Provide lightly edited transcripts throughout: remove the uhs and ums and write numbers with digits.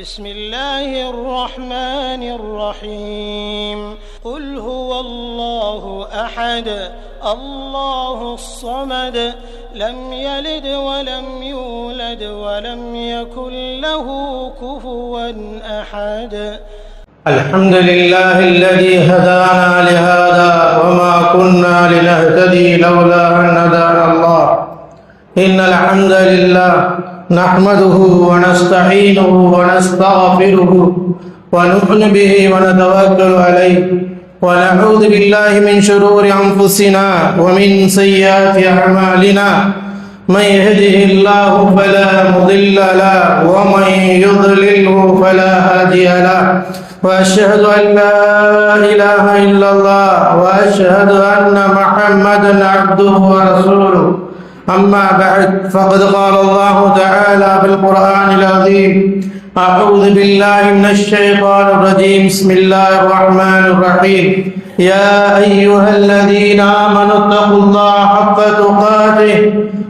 بسم الله الرحمن الرحيم قل هو الله أحد الله الصمد لم يلد ولم يولد ولم يكن له كفوا أحد الحمد لله الذي هدانا لهذا وما كنا لنهتدي لولا أن هدانا الله إن الحمد لله نحمده ونستعينه ونستغفره ونؤمن به ونتوكل عليه ونعوذ بالله من شرور أنفسنا ومن سيئات أعمالنا من يهده الله فلا مضل له ومن يضلله فلا هادي له وأشهد أن لا إله إلا الله وأشهد أن محمدا عبده ورسوله أما بعد فقد قال الله تعالى في القرآن العظيم أعوذ بالله من الشيطان الرجيم بسم الله الرحمن الرحيم يا أيها الذين آمنوا اتقوا الله حق تقاته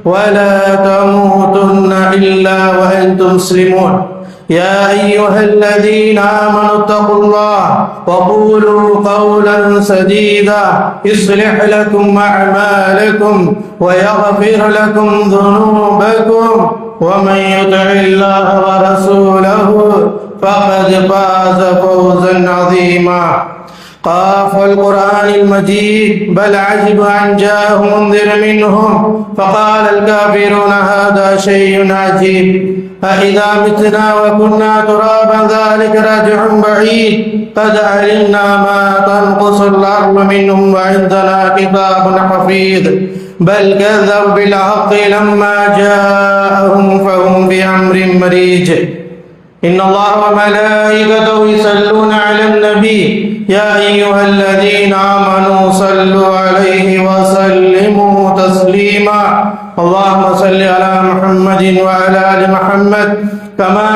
ولا تموتن إلا وأنتم مسلمون يا أيها الذين آمنوا اتقوا الله وقولوا قولا سديدا يصلح لكم أعمالكم ويغفر لكم ذنوبكم ومن يطع الله ورسوله فقد فاز فوزا عظيما قاف القرآن المجيد بل عجب أن جاءهم منذر منهم فقال الكافرون هذا شيء عجيب أإذا متنا وكنا ترابا ذلك رجع بعيد قد علمنا ما تنقص الأرض منهم وعندنا كتاب حفيظ بل كذبوا بالحق لما جاءهم فهم بأمر مريج إن الله وملائكته يصلون على النبي يا أيها الذين آمنوا صلوا عليه وسلموا تسليما اللهم صل على محمد وعلى آل محمد كما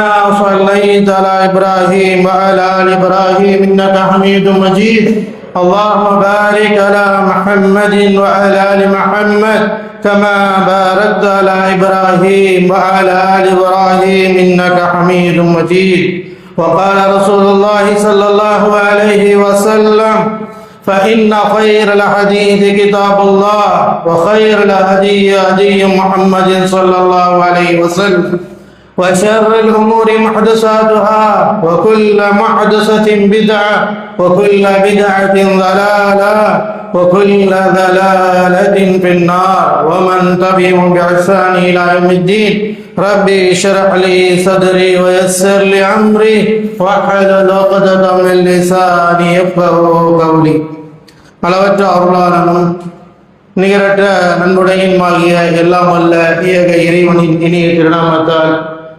صليت على إبراهيم وعلى آل إبراهيم إنك حميد مجيد اللهم بارك على محمد وعلى آل محمد كما باركت على إبراهيم وعلى آل إبراهيم إنك حميد مجيد وقال رسول الله صلى الله عليه وسلم فإن خير الحديث كتاب الله وخير الهدي هدي محمد صلى الله عليه وسلم وشر الأمور محدثاتها وكل محدثة بدعة وكل بدعة ضلالة وكل ضلالة في النار ومن تبعهم بإحسان إلى يوم الدين ربي اشرح لي صدري ويسر لي أمري واحلل عقدة من لساني يفقهوا قولي அளவற்ற அருளாளனும் நிகரற்ற நன்முடையுமாகிய எல்லாம் வல்ல ஏக இறைவனின் இனிய திருநாமத்தால்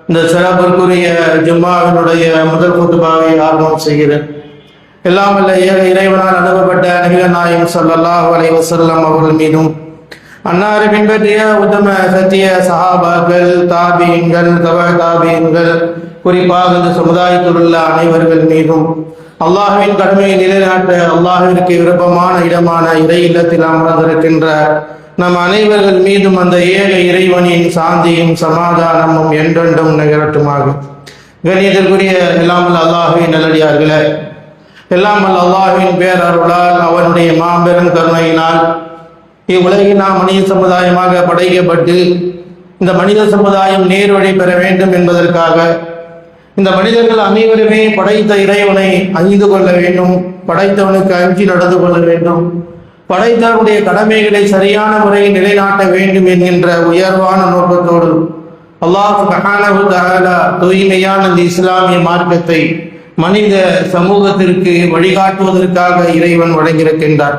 இந்த சிறப்பிற்குரிய ஜும்மாவினுடைய முதல் குத்துபாவை ஆரம்பம் செய்கிறேன். எல்லாம் வல்ல ஏக இறைவனால் அனுப்பப்பட்ட நபிகள் நாயகம் ஸல்லல்லாஹு அலைஹி வஸல்லம் அவர்கள் மீதும் அன்னாரை பின்பற்றிய உத்தம சத்திய சஹாபாக்கள் தாபீன்கள் தாபீன்கள் குறிப்பாக இந்த சமுதாயத்தில் உள்ள அனைவர்கள் மீதும் அல்லாஹ்வின் கடமையை நிலைநாட்ட அல்லாஹ்விற்கு விருப்பமான இடமான இறை இல்லத்தில் அமர்ந்திருக்கின்ற நம் அனைவர்கள் மீதும் அந்த ஏக இறைவனின் சாந்தியும் சமாதானமும் என்றென்றும் நிகழட்டுமாக. கண்ணியத்திற்குரிய எல்லாம் அல்லாஹ்வின் நல்லடியார்களே, எல்லாம் அல்லாஹ்வின் பேரருளால் அவனுடைய மாபெரும் கருணையினால் இவ்வுலகில் நாம் மனித சமுதாயமாக படைக்கப்பட்டு இந்த மனித சமுதாயம் நேர்வழி பெற வேண்டும் என்பதற்காக இந்த மனிதர்கள் அனைவருமே படைத்த இறைவனை அணிந்து கொள்ள வேண்டும், படைத்தவனுக்கு அஞ்சி நடந்து கொள்ள வேண்டும், படைத்தவனுடைய கடமைகளை சரியான முறையில் நிலைநாட்ட வேண்டும் என்கின்ற உயர்வான நோக்கத்தோடு அல்லாஹ் சுப்ஹானஹு வ தஆலா தூய்மையான இந்த இஸ்லாமிய மார்க்கத்தை மனித சமூகத்திற்கு வழிகாட்டுவதற்காக இறைவன் வழங்கியிருக்கின்றார்.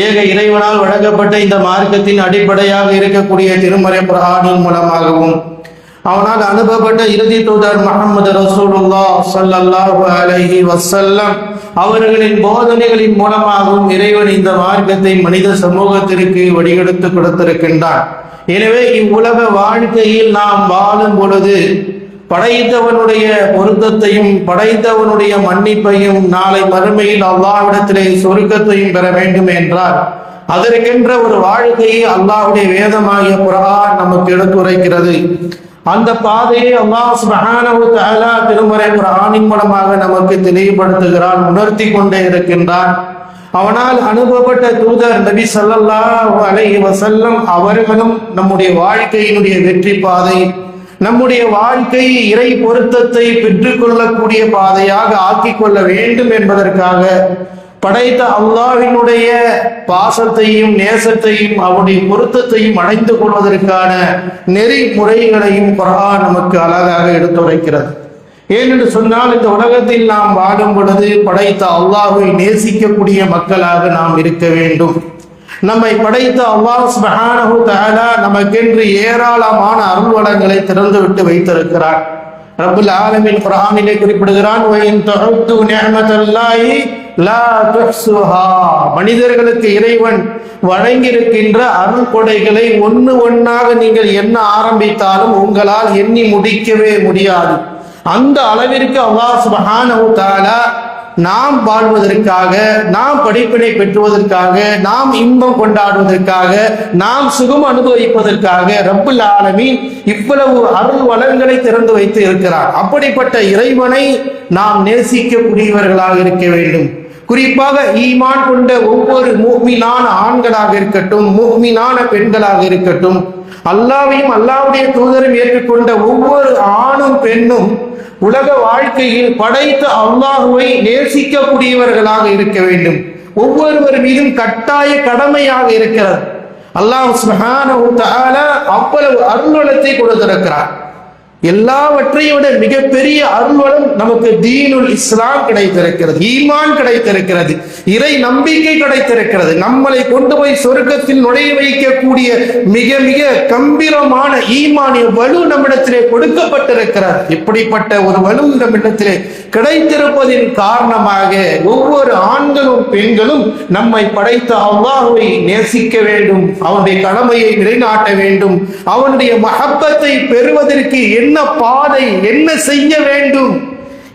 ஏக இறைவனால் வழங்கப்பட்ட இந்த மார்க்கத்தின் அடிப்படையாக இருக்கக்கூடிய திருமறை குர்ஆனின் மூலமாகவும் அவனால் அனுப்பப்பட்ட இறுதி தூதர் முஹம்மது ரசூலுல்லாஹ் ஸல்லல்லாஹு அலைஹி வஸல்லம் அவர்களின் போதனைகளின் மூலமாகவும் இறைவன் இந்த மார்க்கத்தை மனித சமூகத்திற்கு வழியெடுத்து கொடுத்திருக்கின்றார். எனவே இவ்வுலக வாழ்க்கையில் நாம் வாழும் பொழுது படைத்தவனுடைய பொருத்தத்தையும் படைத்தவனுடைய மன்னிப்பையும் நாளை மறுமையில் அல்லாஹ்விடத்திலே சொர்க்கத்தையும் பெற வேண்டும் என்றால் அதற்கென்ற ஒரு வாழ்க்கையை அல்லாஹ்வுடைய வேதமாகிய குர்ஆன் நமக்கு எடுத்துரைக்கிறது. அந்த பாதையை அல்லாஹ் சுப்ஹானஹு வ தஆலா திருமறை குர்ஆனின் மூலமாக நமக்கு தெளிவுபடுத்துகிறான், உணர்த்தி கொண்டே இருக்கின்றான். அவனால் அனுபவப்பட்ட தூதர் நபி ஸல்லல்லாஹு அலைஹி வஸல்லம் அவர்களும் நம்முடைய வாழ்க்கையினுடைய வெற்றி பாதை, நம்முடைய வாழ்க்கை இறை பொருத்தத்தை பெற்றுக்கொள்ளக்கூடிய பாதையாக ஆக்கிக் கொள்ள வேண்டும் என்பதற்காக படைத்த அல்லாஹ்வினுடைய பாசத்தையும் நேசத்தையும் அவனுடைய பொருத்தத்தையும் அடைந்து கொள்வதற்கான நெறிமுறைகளையும் குர்ஆன் நமக்கு அழகாக எடுத்துரைக்கிறது. ஏனென்று சொன்னால், இந்த உலகத்தில் நாம் வாழும் பொழுது படைத்த அல்லாஹ்வை நேசிக்கக்கூடிய மக்களாக நாம் இருக்க வேண்டும். நம்மை படைத்த அல்லாஹ் சுப்ஹானஹு வ தஆலா நமக்கென்று ஏராளமான அருள் வளங்களை திறந்து விட்டு வைத்திருக்கிறார். ரப்புல் ஆலமீன் குர்ஆனிலே குறிப்பிடுகிறான், வ இன் தஉது நிஅமத்தல்லாஹி லா துஹ்ஸுஹா. மனிதர்களுக்கு இறைவன் வழங்கியிருக்கின்ற அருள் கொடைகளை ஒன்று ஒன்றாக நீங்கள் எண்ண ஆரம்பித்தாலும் உங்களால் எண்ணி முடிக்கவே முடியாது. அந்த அளவிற்கு அல்லாஹ் சுப்ஹானஹு வ தஆலா நாம் வாழ்வதற்காக, நாம் படிப்பினை பெற்றுவதற்காக, நாம் இன்பம் கொண்டாடுவதற்காக, நாம் சுகம் அனுபவிப்பதற்காக ரப்புல் ஆலமீன் இவ்வளவு அருள் வளங்களை திறந்து வைத்து இருக்கிறார். அப்படிப்பட்ட இறைவனை நாம் நேசிக்கக்கூடியவர்களாக இருக்க வேண்டும். குறிப்பாக ஈமான் கொண்ட ஒவ்வொரு முஃமினான ஆண்களாக இருக்கட்டும், முஃமினான பெண்களாக இருக்கட்டும், அல்லாஹ்வையும் அல்லாஹ்வுடைய தூதரையும் ஏற்றுக்கொண்ட ஒவ்வொரு ஆணும் பெண்ணும் உலக வாழ்க்கையில் படைத்த அல்லாஹ்வை நேசிக்கக்கூடியவர்களாக இருக்க வேண்டும். ஒவ்வொருவர் மீதும் கட்டாய கடமையாக இருக்கிறது. அல்லாஹ் சுப்ஹானஹு வ தஆலா அவ்வளவு அருள்வளத்தை கொடுத்திருக்கிறார். எல்லாவற்றையும் விட மிகப்பெரிய அருள்வளம் நமக்கு தீனுல் இஸ்லாம் கிடைத்திருக்கிறது, ஈமான் கிடைத்திருக்கிறது, இறை நம்பிக்கை கிடைத்திருக்கிறது. நம்மளை கொண்டு போய் சொர்க்கத்தில் நுழைய வைக்கக்கூடிய மிக மிக கம்பீரமான ஈமானிய வலு நம்மிடத்திலே கொடுக்கப்பட்டிருக்கிறது. இப்படிப்பட்ட ஒரு வலு நம்மிடத்திலே கிடைத்திருப்பதின் காரணமாக ஒவ்வொரு ஆண்களும் பெண்களும் நம்மை படைத்த அல்லாஹ்வை நேசிக்க வேண்டும், அவனுடைய கடமையை நிலைநாட்ட வேண்டும். அவனுடைய மஹப்பத்தை பெறுவதற்கு என்ன பாதை, என்ன செய்ய வேண்டும்,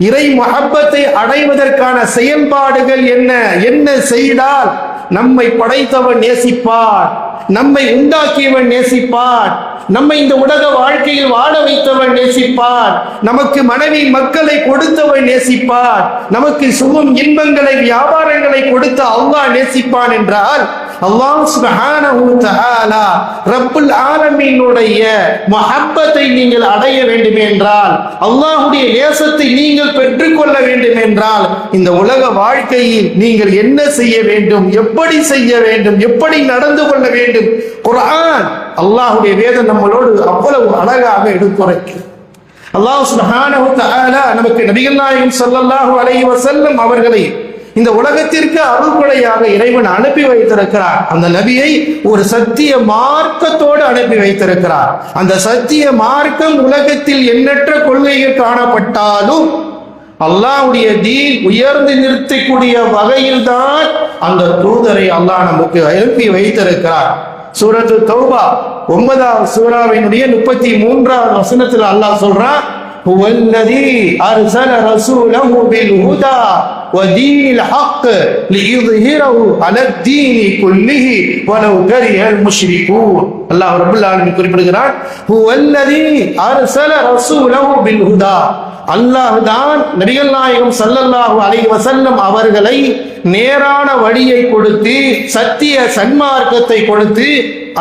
இறை மஹப்பத்தை அடைவதற்கான செயல்பாடுகள் என்ன, என்ன செய்தால் நம்மை படைத்தவன் நேசிப்பார், நம்மை உண்டாக்கியவன் நேசிப்பார், நம்மை இந்த உலக வாழ்க்கையில் வாழ வைத்தவன் நேசிப்பார், நமக்கு மனைவி மக்களை கொடுத்தவன் நேசிப்பார், நமக்கு சுகம் இன்பங்களை வியாபாரங்களை கொடுத்த அல்லாஹ் நேசிப்பான் என்றால், அல்லாஹ் சுப்ஹானஹு வ தஆலா ரப்புல் ஆலமீனுடைய மஹப்பத்தை நீங்கள் அடைய வேண்டும் என்றால், அல்லாஹ்வுடைய நேசத்தை நீங்கள் பெற்றுக்கொள்ள வேண்டும் என்றால், இந்த உலக வாழ்க்கையில் நீங்கள் என்ன செய்ய வேண்டும், எப்படி செய்ய வேண்டும், எப்படி நடந்து கொள்ள வேண்டும், குர்ஆன் அல்லாஹ்வுடைய வேதம் நம்மளோடு அவ்வளவு அழகாக எடுத்துரைக்கிறது. அல்லாஹ் சுப்ஹானஹு வ தஆலா நமக்கு நபிகள் நாயகம் ஸல்லல்லாஹு அலைஹி வஸல்லம் அவர்களை இந்த உலகத்திற்கு அருள்கொடையாக இறைவன் அனுப்பி வைத்திருக்கிறார். அந்த நபியை ஒரு சத்திய மார்க்கத்தோடு அனுப்பி வைத்திருக்கிறார். அந்த சத்திய மார்க்கம் உலகத்தில் எண்ணற்ற கொள்கைகள் காணப்பட்டாலும் அல்லாஹ்வுடைய தீன் உயர்ந்து நிறுத்தக்கூடிய வகையில் தான் அந்த தூதரை அல்லாஹ் நமக்கு அனுப்பி வைத்திருக்கிறார். சூரத்து தௌபா 9வது சூராவினுடைய 33வது வசனத்தில் அல்லாஹ் சொல்றான், ஹுவல்லதீ அர்ஸல ரசூலஹு பில் ஹுதா வதீனில் ஹக் லியுத்ஹிரஹு அலத்தீனி குல்லிஹி வலவ் கரிஹல் முஷ்ரிகூன். அல்லாஹ் ரப்பல் ஆலமீன் குறிப்பிடுகிறார், ஹுவல்லதீ அர்ஸல ரசூலஹு பில் ஹுதா. அல்லாஹ் தான் நபிகள் நாயகம் ஸல்லல்லாஹு அலைஹி வஸல்லம் அவர்களை நேரான வழியை கொடுத்து, சத்திய சன்மார்க்கத்தை கொடுத்து,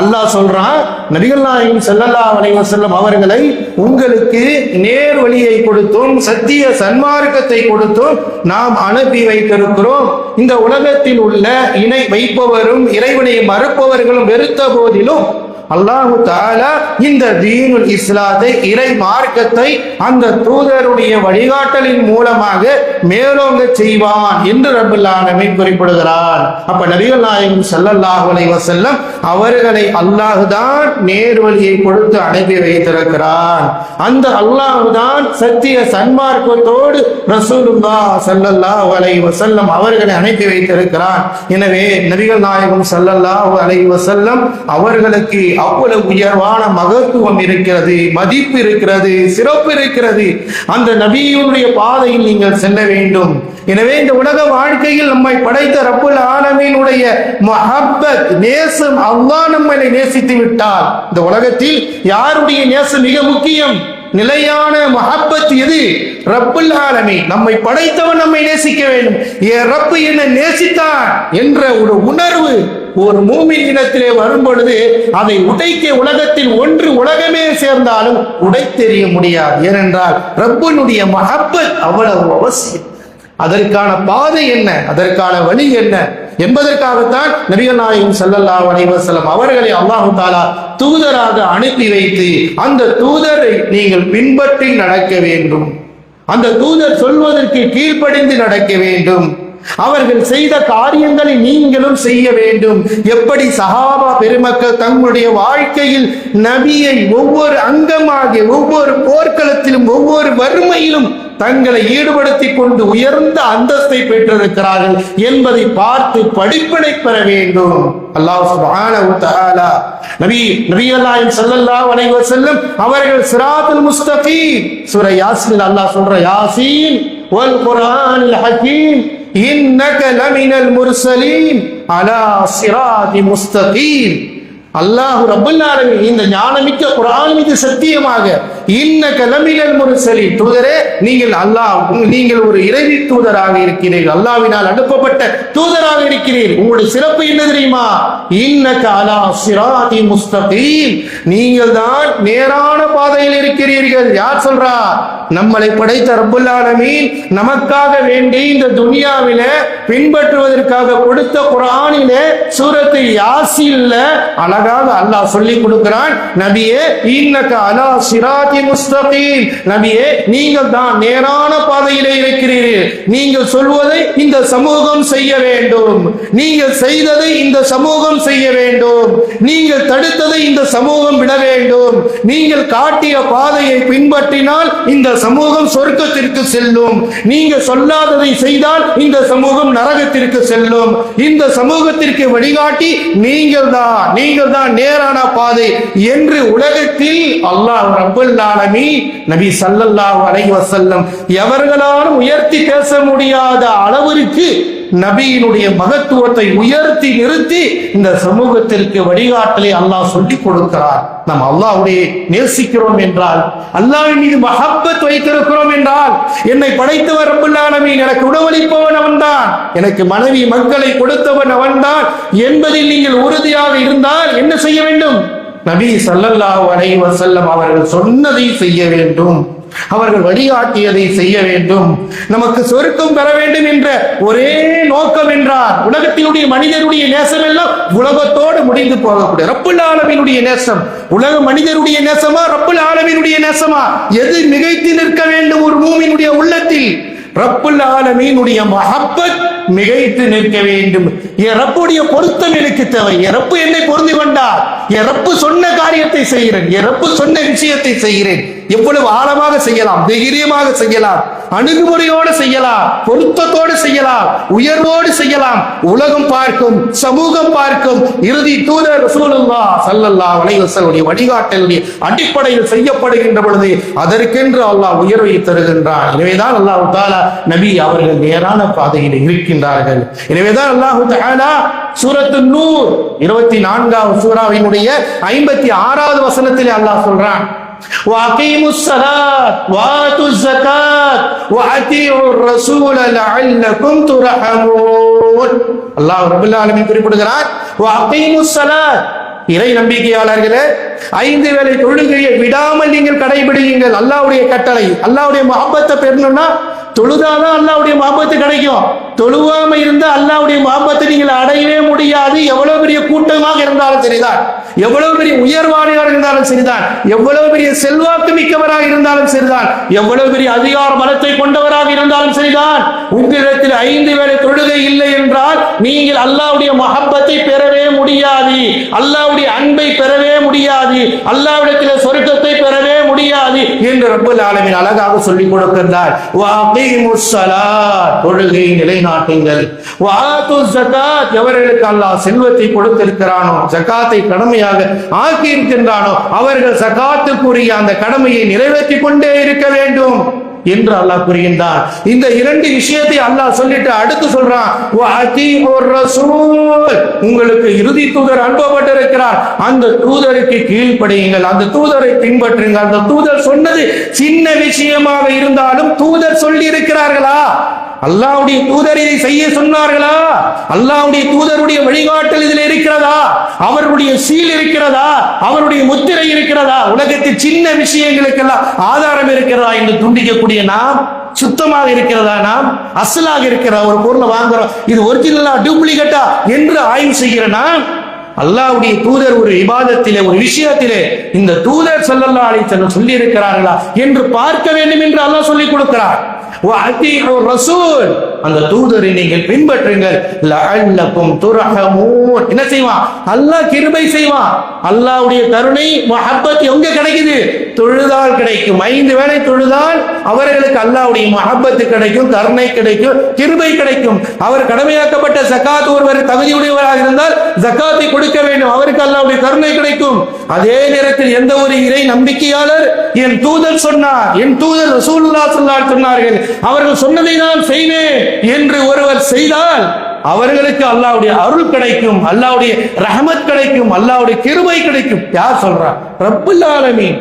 அல்லாஹ் சொல்றான், நபிகள் நாயகம் ஸல்லல்லாஹு அலைஹி வஸல்லம் அவர்களை உங்களுக்கு நேர் வழியை கொடுத்தோம், சத்திய சன்மார்க்கத்தை கொடுத்தோம், நாம் அனுப்பி வைத்திருக்கிறோம். இந்த உலகத்தில் உள்ள இணை வைப்பவரும் இறைவனை மறுப்பவர்களும் வெறுத்த போதிலும் அல்லாஹு தஆலா இந்த தீனுல் இஸ்லாத்தை, இறை மார்க்கத்தை அந்த தூதருடைய வழிகாட்டலின் மூலமாக மேலோங்க செய்வான் என்று ரப்பல் ஆலமீன் குறிப்பிடுகிறார். அப்ப நபிகள் நாயகம் ஸல்லல்லாஹு அலைஹி வஸல்லம் அவர்களை அல்லாஹ் தான் நேர்வழியை கொடுத்து அனுப்பி வைத்திருக்கிறான். அந்த அல்லாஹ் தான் சத்திய சன்மார்க்கத்தோடு ரசூலுல்லாஹ் ஸல்லல்லாஹு அலைஹி வஸல்லம் அவர்களை அனுப்பி வைத்திருக்கிறான். எனவே நபிகள் நாயகம் ஸல்லல்லாஹு அலைஹி வஸல்லம் அவர்களுக்கு அவ்வளவு உயர்வான மகத்துவம் இருக்கிறது, மதிப்பு இருக்கிறது, சிறப்பு இருக்கிறது. அந்த நபியினுடைய பாதையில் நீங்கள் செல்ல வேண்டும். எனவே இந்த உலக வாழ்க்கையில் நம்மை படைத்த ரப்புல் ஆலமீனுடைய மஹப்பத், நேசம், அல்லாஹ் நம்மை நேசித்து விட்டால் இந்த உலகத்தில் யாருடைய நேசம் மிக முக்கியம்? நிலையான மஹப்பத் எது? ரப்புல் ஆலமீன், நம்மை படைத்தவன் நம்மை நேசிக்க வேண்டும். ஏன் ரப்பு என்ன நேசித்தான் என்ற ஒரு உணர்வு ஒரு மூமின் இனத்திலே வரும் பொழுது அதை உடைக்க உலகத்தில் ஒன்று உலகமே சேர்ந்தாலும் உடைத்தெறிய முடியாது. ஏனென்றால் ரப்புனுடைய மஹப்பத் அவ்வளவு அவசியம். அதற்கான பாதை என்ன, அதற்கான வழி என்ன என்பதற்காகத்தான் நபிகள் நாயகம் ஸல்லல்லாஹு அலைஹி வஸல்லம் அவர்களை அல்லாஹ் தஆலா தூதராக அனுப்பி வைத்து அந்த தூதரை நீங்கள் பின்பற்றி நடக்க வேண்டும். அந்த தூதர் சொல்வதற்கு கீழ்ப்படிந்து நடக்க வேண்டும். அவர்கள் செய்த காரியங்களை நீங்களும் செய்ய வேண்டும். எப்படி சஹாபா பெருமக்கள் தங்களுடைய வாழ்க்கையில் நபியை ஒவ்வொரு அங்கமாக, ஒவ்வொரு போர்க்களத்திலும், ஒவ்வொரு வறுமையிலும் தங்களை ஈடுபடுத்திக் கொண்டு உயர்ந்த அந்தஸ்தை பெற்றிருக்கிறார்கள் என்பதை பார்த்து படிப்பினை பெற வேண்டும். அல்லாஹ் சுப்ஹானஹு வ தஆலா நபியல்லாஹி ஸல்லல்லாஹு அலைஹி வஸல்லம் அவர்கள் சிராத்துல் முஸ்தகீம் சூரா யாசீன் அல்லாஹ் சொல்ற யாசீன் வல் குர்ஆனில் ஹகீம் இன்னக லமினல் முர்சலீன் அலா சிராதி முஸ்தகீம். அல்லாஹ் ரப்பல் ஆலமீன் இந்த ஞானமிக்க குர்ஆன் மீது சத்தியமாக இன்னக லமினல் முர்சலீன், தூதரே நீங்கள் ஒரு இறைவி தூதராக இருக்கிறீர்கள், அல்லாஹ்வினால் அனுப்பப்பட்ட தூதராக இருக்கிறீர்கள். உங்களுடைய சிறப்பு என்ன தெரியுமா? இன்னக அலா சிராதி முஸ்தகீம், நீங்கள் தான் நேரான பாதையில் இருக்கிறீர்கள். யார் சொல்றா? நம்மளை படைத்த ரப்பல் ஆலமீன் நமக்காக வேண்டி இந்த துனியாவிலே பின்பற்றுவதற்காக கொடுத்த குர்ஆனிலே சூரத்து யாசீன்ல அழகாக அல்லாஹ் சொல்லி கொடுக்கிறான், நபியே இன்னக அலா சிராதி முஸ்தகீம், நபியே நீங்கள் தான் நேரான பாதையிலே இருக்கிறீர்கள். நீங்கள் சொல்வதை இந்த சமூகம் செய்ய வேண்டும், நீங்கள் செய்ததை இந்த சமூகம் செய்ய வேண்டும், நீங்கள் தடுத்ததை இந்த சமூகம் விட வேண்டும். நீங்கள் காட்டிய பாதையை பின்பற்றினால் இந்த சமூகம் சொர்க்கத்திற்கு செல்லும், நீங்க சொல்லாததை செய்தால் இந்த சமூகம் நரகத்திற்கு செல்லும். இந்த சமூகத்திற்கு வழிகாட்டி நீங்கள் தான் நேரான பாதை என்று உலகத்தில் அல்லாஹ் ரப்பல் ஆலமீன் நபி ஸல்லல்லாஹு அலைஹி வஸல்லம் எவர்களாலும் உயர்த்தி பேச முடியாத அளவிற்கு நபியினுடைய மகத்துவத்தை உயர்த்தி நிறுத்தி இந்த சமூகத்திற்கு வழிகாட்டலை அல்லாஹ் சொல்லிக் கொடுக்கிறார். நாம் அல்லாஹ்வுடைய நேசிக்கிறோம் என்றால், அல்லாஹ்வின் மீது மஹப்பத் வைத்திருக்கிறோம் என்றால், என்னை படைத்தவர் ரப்பல் ஆலமீன், எனக்கு உணவளிப்பவன் அவன்தான், எனக்கு மனைவி மக்களை கொடுத்தவன் அவன்தான் என்பதில் நீங்கள் உறுதியாக இருந்தால் என்ன செய்ய வேண்டும்? நபி ஸல்லல்லாஹு அலைஹி வஸல்லம் அவர்கள் சொன்னதை செய்ய வேண்டும், அவர்கள் வழிகாட்டியதை செய்ய வேண்டும். நமக்கு சொர்க்கம் பெற வேண்டும் என்ற ஒரே நோக்கம் என்றார். உலகத்தினுடைய மனிதருடைய நேசம் எல்லாம் உலகத்தோடு முடிந்து போகக்கூடிய ரப்புல் ஆலமீனுடைய நேசம் உலக மனிதருடைய நேசமா, ரப்புல் ஆலமீனுடைய நேசமா? எது மிகைத்து நிற்க வேண்டும் ஒரு மூமினுடைய உள்ளத்தில்? ரப்புல் ஆலமீனுடைய மஹப்பத் மிகைத்து நிற்க வேண்டும். என் ரப்புடைய பொருத்தம் எனக்கு தேவை. என் ரப்பு என்னை பொருந்தி கொண்டார், என் ரப்பு சொன்ன காரியத்தை செய்கிறேன், என் ரப்பு சொன்ன விஷயத்தை செய்கிறேன். எவ்வளவு ஆழமாக செய்யலாம், தைரியமாக செய்யலாம், அணுகுமுறையோடு செய்யலாம், பொருத்தத்தோடு செய்யலாம், உயர்வோடு செய்யலாம். உலகம் பார்க்கும், சமூகம் பார்க்கும், இறுதி தூதர் ரசூலுல்லாஹ் ஸல்லல்லாஹு அலைஹி வஸல்லம் வழிகாட்டலுடைய அடிப்படையில் செய்யப்படுகின்ற பொழுது அதற்கென்று அல்லாஹ் உயர்வை தருகின்றான். எனவேதான் அல்லாஹ் தஆலா நபி அவர்கள் நேரான பாதையில் இருக்கின்றார்கள். எனவேதான் அல்லாஹ் தஆலா சூரத்துன் நூர் 24வது சூராவினுடைய 56வது வசனத்திலே அல்லாஹ் சொல்றான், وَأَقِيمُوا الصَّلَاةَ وَآتُوا الزَّكَاةَ وَأَطِيعُوا الرَّسُولَ لَعَلَّكُمْ تُرْحَمُونَ. அல்லாஹ் ரப்பல் ஆலமீன் குறிப்பிடுகிறார், وَأَقِيمُوا الصَّلَاةَ, இறை நம்பிக்கையாளர்களே, 5 வேளை தொழுகையை விடாமல் நீங்கள் கடைபிடியுங்கள். அல்லாஹ்வுடைய கட்டளை. அல்லாஹ்வுடைய மஹப்பத்தை பெறணும்னா தொழுதாதான் அல்லாஹ்வுடைய மஹப்பத்து கிடைக்கும். தொழுவாம இருந்தா அல்லாஹ்வுடைய மஹப்பத்தை நீங்கள் அடையவே முடியாது. எவ்வளவு பெரிய கூட்டமாக இருந்தாலும் சரிதான், எவ்வளவு பெரிய உயர்வாளியாக இருந்தாலும் சரிதான், எவ்வளவு பெரிய செல்வாக்கு மிக்கவராக இருந்தாலும் சரிதான், எவ்வளவு பெரிய அதிகார பலத்தை கொண்டவராக இருந்தாலும் சரிதான், உங்களிடத்தில் 5 வேளை தொழுகை இல்லை என்றால் நீங்கள் அல்லாஹ்வுடைய மஹப்பத்தை பெறவே முடியாது, அல்லாஹ்வுடைய அன்பை பெறவே முடியாது, அல்லாஹ்விடத்தில் சொர்க்கத்தை பெறவே முடியாது என்று ரப்பல் ஆலமீன் அழகாக சொல்லிக் கொடுக்கின்றார். வஅகீமுஸ் ஸலாத், தொழுகை நிலைநாட்டுங்கள். வஆத்துஸ் ஸகாத், எவர்களுக்கு அல்லாஹ் செல்வத்தை கொடுத்திருக்கிறானோ, ஜகாத்தை கடமையாக ஆக்கி இருக்கின்றானோ, அவர்கள் ஜகாத்துக்குரிய அந்த கடமையை நிறைவேற்றி கொண்டே இருக்க வேண்டும் என்று அல்லாஹ் கூறுகின்றார். இந்த இரண்டு விஷயத்தை அல்லாஹ் சொல்லிட்டு அடுத்து சொல்றான், உங்களுக்கு இறுதி தூதர் அனுப்பப்பட்டிருக்கிறார், அந்த தூதருக்கு கீழ்ப்படியுங்கள், அந்த தூதரை பின்பற்றுங்கள். அந்த தூதர் சொன்னது சின்ன விஷயமாக இருந்தாலும் தூதர் சொல்லி இருக்கிறார்களா? அல்லாஹ்வுடைய தூதர் இதை செய்ய சொன்னார்களா? அல்லாஹ்வுடைய தூதருடைய வழிகாட்டல் இதில் இருக்கிறதா? அவருடைய சீல் இருக்கிறதா? அவருடைய முத்திரை இருக்கிறதா? உலகத்தில் சின்ன விஷயங்களுக்கெல்லாம் ஆதாரம் இருக்கிறதா என்று துண்டிக்கக்கூடிய நாம் சுத்தமாக இருக்கிறதா? நாம் அசலாக இருக்கிற ஒரு பொருளை வாங்குறோம், இது ஒரிஜினலா டூப்ளிகேட்டா என்று ஆய்வு செய்கிற நாம் அல்லாஹ்வுடைய தூதர் ஒரு இபாதத்திலே, ஒரு விஷயத்திலே இந்த தூதர் ஸல்லல்லாஹு அலைஹி வஸல்லம் சொல்லி இருக்கிறார்களா என்று பார்க்க வேண்டும் என்று அல்லாஹ் சொல்லிக் கொடுக்கிறார். ரசூல், அந்த தூதரை நீங்கள் பின்பற்றுங்கள். லஅல்லகும் துர்ஹமூன், என்ன செய்வான் அல்லாஹ்? கிருபை செய்வான். அல்லாஹ்வுடைய கருணை மஹப்பத் எங்க கிடைக்குது? தொழுதால் கிடைக்கும். 5 வேளை தொழுதால் அவர்களுக்கு அல்லாஹ்வுடைய மஹப்பத் கிடைக்கும், கருணை கிடைக்கும், கிருபை கிடைக்கும். அவர் கடமையாக்கப்பட்ட ஜகாத் ஒருவர் தகுதியுடையவராக இருந்தால் ஜகாத்தை கொடுக்க வேண்டும், அவருக்கு அல்லாஹ்வுடைய கருணை கிடைக்கும். அதே நேரத்தில் எந்த ஒரு இறை நம்பிக்கையாளர் என் தூதர் சொன்னார், என் தூதர் ரசூலுல்லாஹ் ஸல்லல்லாஹு அலைஹி வஸல்லம் சொன்னார்கள், அவர்கள் சொன்னதை நான் செய்வேன் என்று ஒருவர் செய்தால் அவர்களுக்கு அல்லாஹ்வுடைய அருள் கிடைக்கும், அல்லாஹ்வுடைய ரஹமத் கிடைக்கும், அல்லாஹ்வுடைய கிருபை கிடைக்கும். யார் சொல்றா? ரப்பல் ஆலமீன்.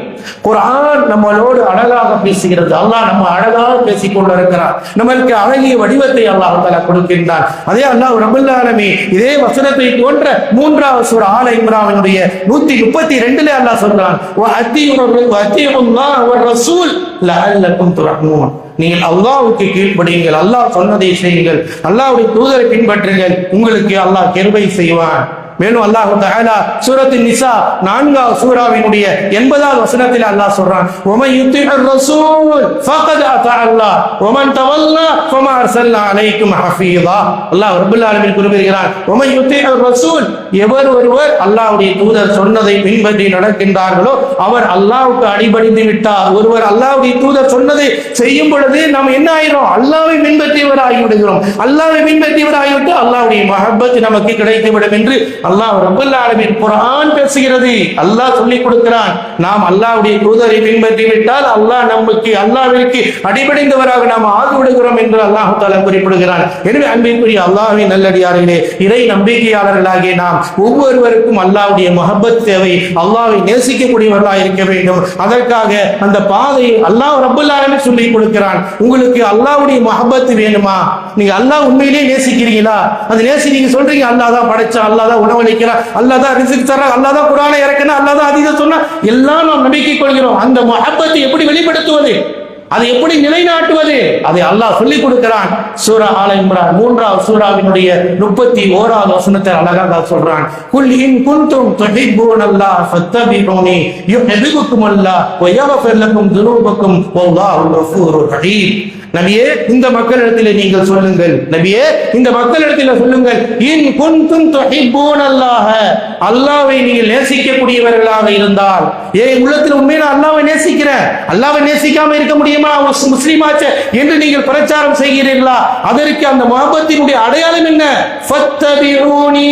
குர்ஆன் நம்மளோடு அழகாக பேசுகிறது. அல்லாஹ் நம்ம அழகாக பேசிக் கொண்டிருக்கிறார். நமக்கு அழகிய வடிவத்தை அல்லாஹ் தஆலா கொடுக்கின்றான். அதே அல்லாஹ் ரப்பல் ஆலமீன் இதே வசனத்தை போன்ற 3வது சூரா ஆல இம்ரானுடைய 132ல அல்லாஹ் சொல்றான், வஅத்தீஉல்லாஹ் வ ரசூல் லஅல்லகும் துர்ஹமூன், நீங்கள் அல்லாஹ்வுக்கு கீழ்ப்படியுங்கள், அல்லாஹ் சொன்னதை செய்யுங்கள், அல்லாஹ்வுடைய தூதரை பின்பற்றுங்கள், உங்களுக்கு அல்லாஹ் கிருபை செய்வான். மேலும் அல்லாஹ் தஆலா சூரத்து நிசா 4வது சூராவினுடைய 80வது வசனத்தில் அல்லாஹ் சொல்றான், வமன் யுத்திஇர் ரசூல் ஃபகத் அத்தா அல்லாஹ் வமன் தவல்லா ஃபமா அர்சல்னா அலைக்கும் ஹஃபீஸா. அல்லாஹ் ரப்பல் ஆலமீன் கூறுகிறார், வமன் யுத்திஇர் ரசூல், எவர் ஒருவர் அல்லாஹ்வுடைய தூதர் சொன்னதை பின்பற்றி நடக்கின்றார்களோ அவர் அல்லாஹ்வுக்கு அடிபணிந்து விட்டார். ஒருவர் அல்லாஹ்வுடைய தூதர் சொன்னதை செய்யும் பொழுது நாம் என்ன ஆகிறோம்? அல்லாஹ்வை பின்பற்றியவராகி விடுகிறோம். அல்லாஹ்வை பின்பற்றியவராகிவிட்டு அல்லாஹ்வுடைய மஹப்பத் நமக்கு கிடைத்துவிடும் என்று அல்லாஹ் ரப்பல் ஆலமீன் குர்ஆன் பேசுகிறது. அல்லாஹ் சொல்லிக் கொடுக்கிறான், நாம் அல்லாஹ்வுடைய தூதரை பின்பற்றி விட்டால் அல்லாஹ் நமக்கு அல்லாஹ்விற்கு அடிபணிந்தவராக நாம் ஆகி விடுகிறோம் என்று அல்லாஹ் தஆலா குறிப்பிடுகிறான். எனவே அன்பிற்குரிய அல்லாஹ்வின் நல்லடியார்களே, இறை நம்பிக்கையாளர்களாகிய நாம் ஒவ்வொருவருக்கும் அல்லாஹ்வுடைய மஹப்பத் தேவை. அல்லாஹ்வை நேசிக்கக்கூடியவர்களாக இருக்க வேண்டும். அதற்காக அந்த பாதையை அல்லாஹ் ரப்பல் ஆலமீன் சொல்லிக் கொடுக்கிறான். உங்களுக்கு அல்லாஹ்வுடைய மஹப்பத் வேணுமா? நீங்க அல்லாஹ் உண்மையிலேயே நேசிக்கிறீங்களா? அது நேசி நீங்க சொல்றீங்க, அல்லாஹ் தான் படைச்சா, அல்லாஹ் தான் உணவளிக்கிறார், அல்லாஹ் தான் ரிஸ்க் தர்றார், அல்லாஹ் தான் குர்ஆனை இறக்கினா, அல்லாஹ் தான் ஹதீஸை சொன்னா, எல்லாம் நாம் நம்பிக்கை கொள்கிறோம். அந்த மஹப்பத்தை எப்படி வெளிப்படுத்துவது? அதை எப்படி நிலைநாட்டுவது? அதை அல்லாஹ் சொல்லிக் கொடுக்கிறான். சூரா ஆல இம்ரான் 3வது சூராவினுடைய 31வது வசனத்தை அழகாக சொல்றான், குல் இன் குன்தும் துஹிப்பூனல்லாஹ் ஃபத்தபிஊனி யுஹிப்புக்குமுல்லாஹ் வ யக்ஃபிர் லக்கும் துனூபக்கும் வல்லாஹு கஃபூருர் ரஹீம். நபியே, இந்த மக்களிடத்தில் நீங்கள் சொல்லுங்கள், நபியே இந்த மக்களிடத்தில் சொல்லுங்கள், இன் குன்தும் துஹிப்பூனல்லாஹ, அல்லாஹ்வை நீங்கள் நேசிக்கக்கூடியவர்களாக இருந்தால், என் உள்ளத்தில் உண்மையில அல்லாஹ்வை நேசிக்கிறேன், அல்லாஹ்வை நேசிக்காம இருக்க முடியுமா முஸ்லிமாச்சே என்று நீங்கள் பிரச்சாரம் செய்கிறீர்களா? அதற்கு அந்த முஹப்பத்தினுடைய அடையாளம் என்ன? ஃபத்தபிஊனி,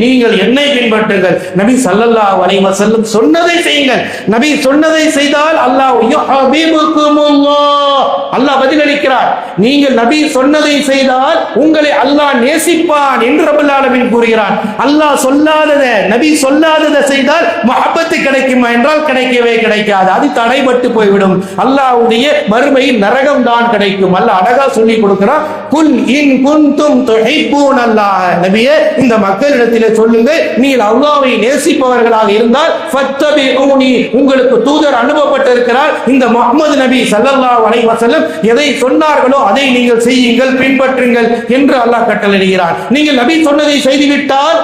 நீங்கள் என்னை பின்பற்றுங்கள். நபி ஸல்லல்லாஹு அலைஹி வஸல்லம் சொன்னதை செய்யுங்கள். நபி சொன்னதை செய்தால் அல்லாஹ் யுஹிப்புக்குமுல்லாஹ், அல்லாஹ் பதிலளிக்கிறார். நீங்கள் நபி சொன்னதை செய்தால் உங்களை அல்லாஹ் நேசிப்பான் என்று ரப்பல் ஆலமீன் கூறுகிறான். அல்லாஹ் சொல்லாததை, நபி சொல்லாததை செய்தால் மஹப்பத் கிடைக்குமா என்றால் கிடைக்கவே கிடைக்காது. அது தடைபட்டு போய்விடும். அல்லாஹ்வுடைய மறுமையில் நரகம் தான் கிடைக்கும். அல்லாஹ் அழகா சொல்லி கொடுக்கிறான், குல் இன் குன்தும் துஹிப்பூனல்லாஹ, நபியே இந்த மக்களிடத்திலே சொல்லுங்க, நீங்கள் அல்லாஹ்வை நேசிப்பவர்களாக இருந்தால் ஃபத்தபிஊனி, உங்களுக்கு தூதர் அனுப்பப்பட்டிருக்கிறார். இந்த முஹம்மது நபி ஸல்லல்லாஹு அலைஹி வஸல்லம் எதை சொன்னார்களோ அதை நீங்கள் செய்யுங்கள், பின்பற்றுங்கள் என்று அல்லாஹ் கட்டளையிடுகிறார். நீங்கள் நபி சொன்னதை செய்துவிட்டால்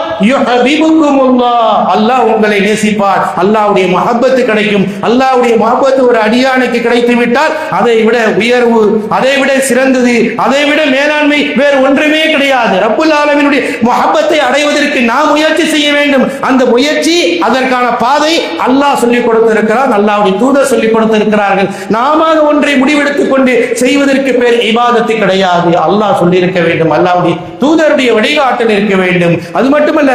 அல்லாஹ் உங்களை நேசிப்பார், அல்லாஹ்வுடைய மஹப்பத்து கிடைக்கும். அல்லாஹ்வுடைய மஹப்பத்து ஒரு அடியானுக்கு கிடைத்து விட்டால் அதை விட உயர்வு, அதை விட சிறந்தது, அதை விட மேலாண்மை வேறு ஒன்றுமே கிடையாது. ரப்புல் ஆலமீனுடைய மஹப்பத்தை அடைவதற்கு நாம் முயற்சி செய்ய வேண்டும். அந்த முயற்சி, அதற்கான பாதை அல்லாஹ் சொல்லிக் கொடுத்திருக்கிறார், அல்லாஹ்வுடைய தூதர் சொல்லிக் கொடுத்திருக்கிறார்கள். நாம ஒன்றை முடிவெடுத்துக் கொண்டு செய்வதற்கு பேர் இபாதத்து கிடையாது. அல்லாஹ் சொல்லி இருக்க வேண்டும், அல்லாஹ்வுடைய தூதருடைய வழிகாட்டல் இருக்க வேண்டும். அது மட்டுமல்ல,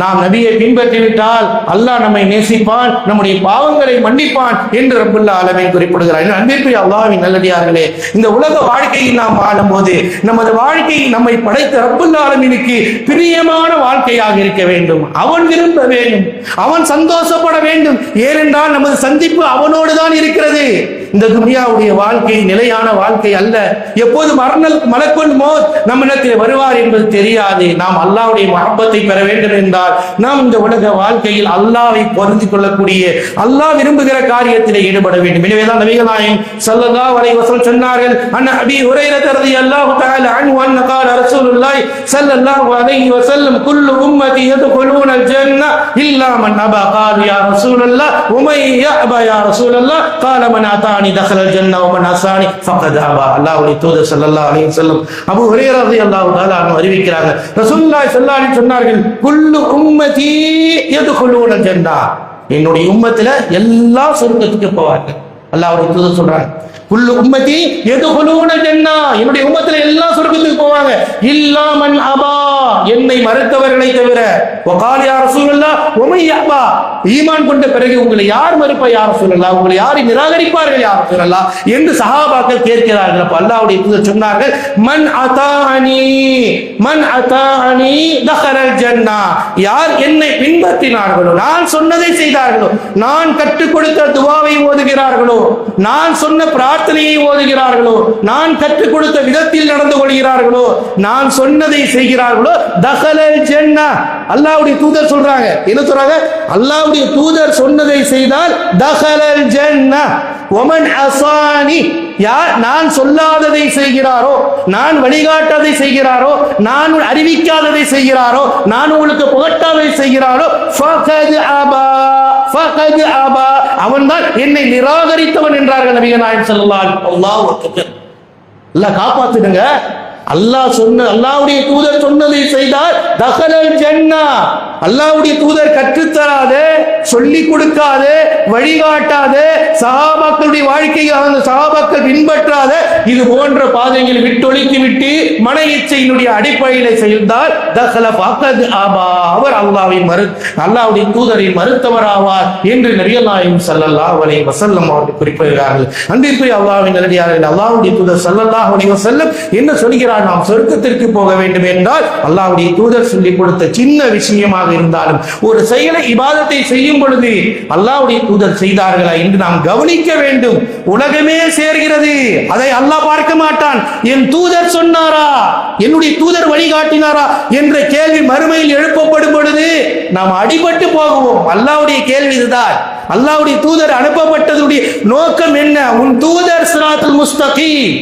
நாம் நபியை பின்பற்றிவிட்டால் அல்லாஹ் நம்மை நேசிப்பான், நம்முடைய பாவங்களை மன்னிப்பான் என்று ரப்புல் ஆலமீன் குறிப்பிடுகிறார். அன்பிற்குரிய அல்லாஹ்வின் நல்லடியார்களே, இந்த உலக வாழ்க்கையில் நாம் வாழும்போது நமது வாழ்க்கை நம்மை படைத்த ரப்புல் ஆலமீனுக்கு பிரியமான வாழ்க்கையாக இருக்க வேண்டும். அவன் விரும்ப வேண்டும், அவன் சந்தோஷப்பட வேண்டும். ஏனென்றால் நமது சந்திப்பு அவனோடு தான் இருக்கிறது. இந்த துனியாவுடைய வாழ்க்கை நிலையான வாழ்க்கை அல்ல. எப்போது மலக்குல் மௌத் நம்மிடத்தில் வருவார் என்பது தெரியாது. நாம் அல்லாஹ்வுடைய மஹப்பத்தை பெற வேண்டும் என்றால் நாம் இந்த உலக வாழ்க்கையில் அல்லாஹ்வை பொருந்திக் கொள்ளக்கூடிய, அல்லாஹ் விரும்புகிற காரியத்தில் ஈடுபட வேண்டும். எனவேதான் நபிகள் நாயகம் ஸல்லல்லாஹு அலைஹி வஸல்லம் சொன்னார்கள், அன் அபீ ஹுரைரா ரலியல்லாஹு தஆலா அன்ஹு அன்ன قال رسول الله صلى الله عليه وسلم كل امتي يدخلون الجنه الا من ابى قال يا رسول الله ومن يأبى يا رسول الله قال من اتاني دخل الجنه ومن عصاني فقد ابى. அல்லாஹ்வுடைய தூதர் ஸல்லல்லாஹு அலைஹி வஸல்லம் அபூ ஹுரைரா ரலியல்லாஹு தஆலா அன்ஹு அறிவிக்கிறாங்க, ரசூலுல்லாஹி ஸல்லல்லாஹு அலைஹி சொன்னார்கள், குல்லு உம்மதி யதுகுலூனல் ஜன்னah, என்னுடைய உம்மத்தில எல்லா சொர்க்கத்துக்கு போவார்கள். அல்லாஹ்வுடைய தூதர் சொல்றாங்க, குல்லு உம்மதி யதுகுலூனல் ஜன்னah, என்னுடைய உம்மத்தில எல்லா சொர்க்கத்துக்கு போவாங்க, இல்லா மன் அபா, என்னை மறுத்தவர்களை தவிர. வகால் யா ரசூலுல்லாஹ் வமை யபா, ஈமான் கொண்ட பிறகு உங்களை யார் மறுப்பா யா ரசூலுல்லாஹ், உங்களை யார் நிராகரிப்பார்கள் யா ரசூலுல்லாஹ் என்று சஹாபாக்கள் கேட்கிறார்கள். அப்ப அல்லாஹ்வுடைய தூதர் சொன்னார்கள், மன் அதாஅனி தஹலல் ஜன்னah, யார் என்னை பின்பற்றினார்களோ, நான் சொன்னதை செய்தார்களோ, நான் கற்றுக் கொடுத்த துஆவை ஓதுகிறார்களோ, நான் சொன்ன பிரார்த்தனையை ஓதுகிறார்களோ, நான் கற்றுக் கொடுத்த விதத்தில் நடந்து கொள்கிறார்களோ, நான் சொன்னதை செய்கிறார்களோ, தஹலல் ஜன்னah. அல்லாஹ்வுடைய தூதர் சொல்றாங்க, என்ன சொல்றாங்க? அல்லாஹ்வுடைய தூதர் சொன்னதை செய்தால் தஹலல் ஜன்னah. வமன் அஸானி, யார் நான் சொல்லாததை செய்கிறாரோ, நான் வழிகாட்டாதை செய்கிறாரோ, நான் அறிவிக்காததை செய்கிறாரோ, நான் உங்களுக்கு புகட்டாதை செய்கிறாரோ, ஃபகத் அபா, ஃபகத் அபா, அவன்தான் என்னை நிராகரித்தவன் என்றார்கள் நபிகள் நாயகம் ஸல்லல்லாஹு அலைஹி வஸல்லம். அல்லாஹ் அக்பர். அல்லாஹ் காப்பாத்துடுங்க. அல்லாஹ்வுடைய தூதர் சொன்னதை செய்தால் தஹலல் ஜன்னah. அல்லாஹ்வுடைய தூதர் கற்றுத்தராதே, சொல்லிக் கொடுக்காதே, வழிகாட்டாதே, சஹாபாக்களுடைய வாழ்க்கையை அந்த சஹாபாக்கள் பின்பற்றாத இது போன்ற பாதைகளை விட்டொழித்து விட்டு மன இச்சையினுடைய அடிப்படையில் செய்தால் தஹல ஃபகத் அபா, அவர் அல்லாஹ்வுடைய தூதரை மறுத்தவராவார் என்று நபிகள் நாயகம் ஸல்லல்லாஹு அலைஹி வஸல்லம் அவர்கள் குறிப்பிடுகிறார்கள். அன்பிற்குரிய அல்லாஹ்வின் நல்லடியார்களே, அல்லாஹ்வுடைய தூதர் ஸல்லல்லாஹு அலைஹி வஸல்லம் என்ன சொல்கிறார்? நாம் சொர்க்கத்திற்கு போக வேண்டும் என்றால் அல்லாஹ்வுடைய தூதர் சொல்லிக் கொடுத்த சின்ன விஷயமாக இருந்தாலும் ஒரு செயலை இபாதத்தை செய்யும் பொழுது அல்லாஹ்வுடைய தூதர் செய்தார்களா என்று நாம் கவனிக்க வேண்டும். உலகமே சேர்கிறது, அதை அல்லாஹ் பார்க்க மாட்டான். என் தூதர் சொன்னாரா, என்னுடைய தூதர் வழிகாட்டினாரா என்ற கேள்வி மறுமையில் எழுப்பப்படும் பொழுது நாம் அடிபட்டு போகுவோம். அல்லாஹ்வுடைய கேள்வி இதுதான். அல்லாஹ்வுடைய தூதர் அனுப்பப்பட்டதுடைய நோக்கம் என்ன? உன் தூதர் சிராத்துல் முஸ்தகீம்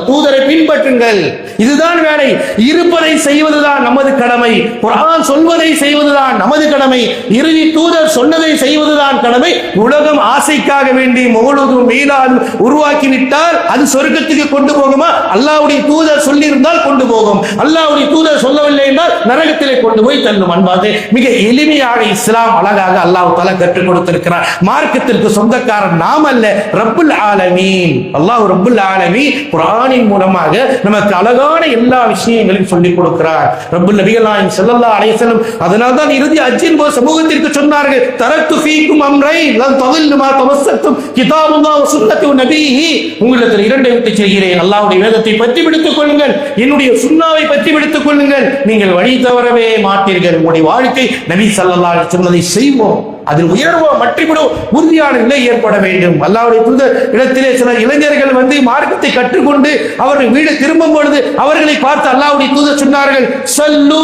தூதரை பின்பற்றுங்கள், இதுதான் வேலை. இருப்பதை செய்வதுதான் நமது கடமை, குர்ஆன் சொல்வதை செய்வதுதான் நமது கடமை, இறுதி தூதர் சொன்னதை செய்வதுதான் கடமை. உலகம் ஆசைக்காக வேண்டி மௌலூதும் மீலாதும் உருவாக்கிவிட்டால் அது சொர்க்கத்துக்கு கொண்டு போகுமா? அல்லாஹ்வுடைய தூதர் சொல்லி இருந்தால் கொண்டு போகும், அல்லாஹ்வுடைய தூதர் சொல்லவில்லை என்றால் நரகத்திலே கொண்டு போய் தள்ளும். அன்பாது மிக எளிமையாக இஸ்லாம் அழகாக அல்லாஹ் தஆலா கற்றுக் கொடுத்திருக்கிறார். மார்க்கத்திற்கு சொந்தக்காரன் நாம் அல்ல, ரப்புல் ஆலமீன். அல்லாஹ் ரப்புல் ஆலமீன் குர்ஆனின் மூலமாக நமக்கு அழகான எல்லா விஷயங்களையும் சொல்லிக் கொடுக்கிறார். ரப்புல் நபிகள் நாயகம் ஸல்லல்லாஹு அலைஹி வஸல்லம் அதனால்தான் இறுதி ஹஜ்ஜின் போது சமூகத்திற்கு சொன்னார்கள், தரக்து ஃபீக்கும் அம்ரைன் லன் தضلوا மா தமஸ்ஸக்தும் கிதாபுல்லாஹ் வ சுன்னத்து நபிஹி, உங்களுக்கு இரண்டை விட்டு செய்கிறேன். அல்லாஹ்வுடைய வேதத்தை பற்றி பிடித்துக் கொள்ளுங்கள், என்னுடைய சுன்னாவை பற்றி பிடித்துக் கொள்ளுங்கள், நீங்கள் வழி தவறவே மாட்டீர்கள். உங்களுடைய வாழ்க்கை நபி ஸல்லல்லாஹு அலைஹி வஸல்லம் சொன்னதை செய்வோம். அதில் உயர்வோ மற்றிவிடும் உறுதியான நிலை ஏற்பட வேண்டும். அல்லாஹ்வுடைய தூதர் இடத்திலே சில இளைஞர்கள் வந்து மார்க்கத்தை கற்றுக்கொண்டு அவர்கள் வீடு திரும்பும் பொழுது அவர்களை பார்த்து அல்லாஹ்வுடைய தூதர் சொன்னார்கள், சல்லு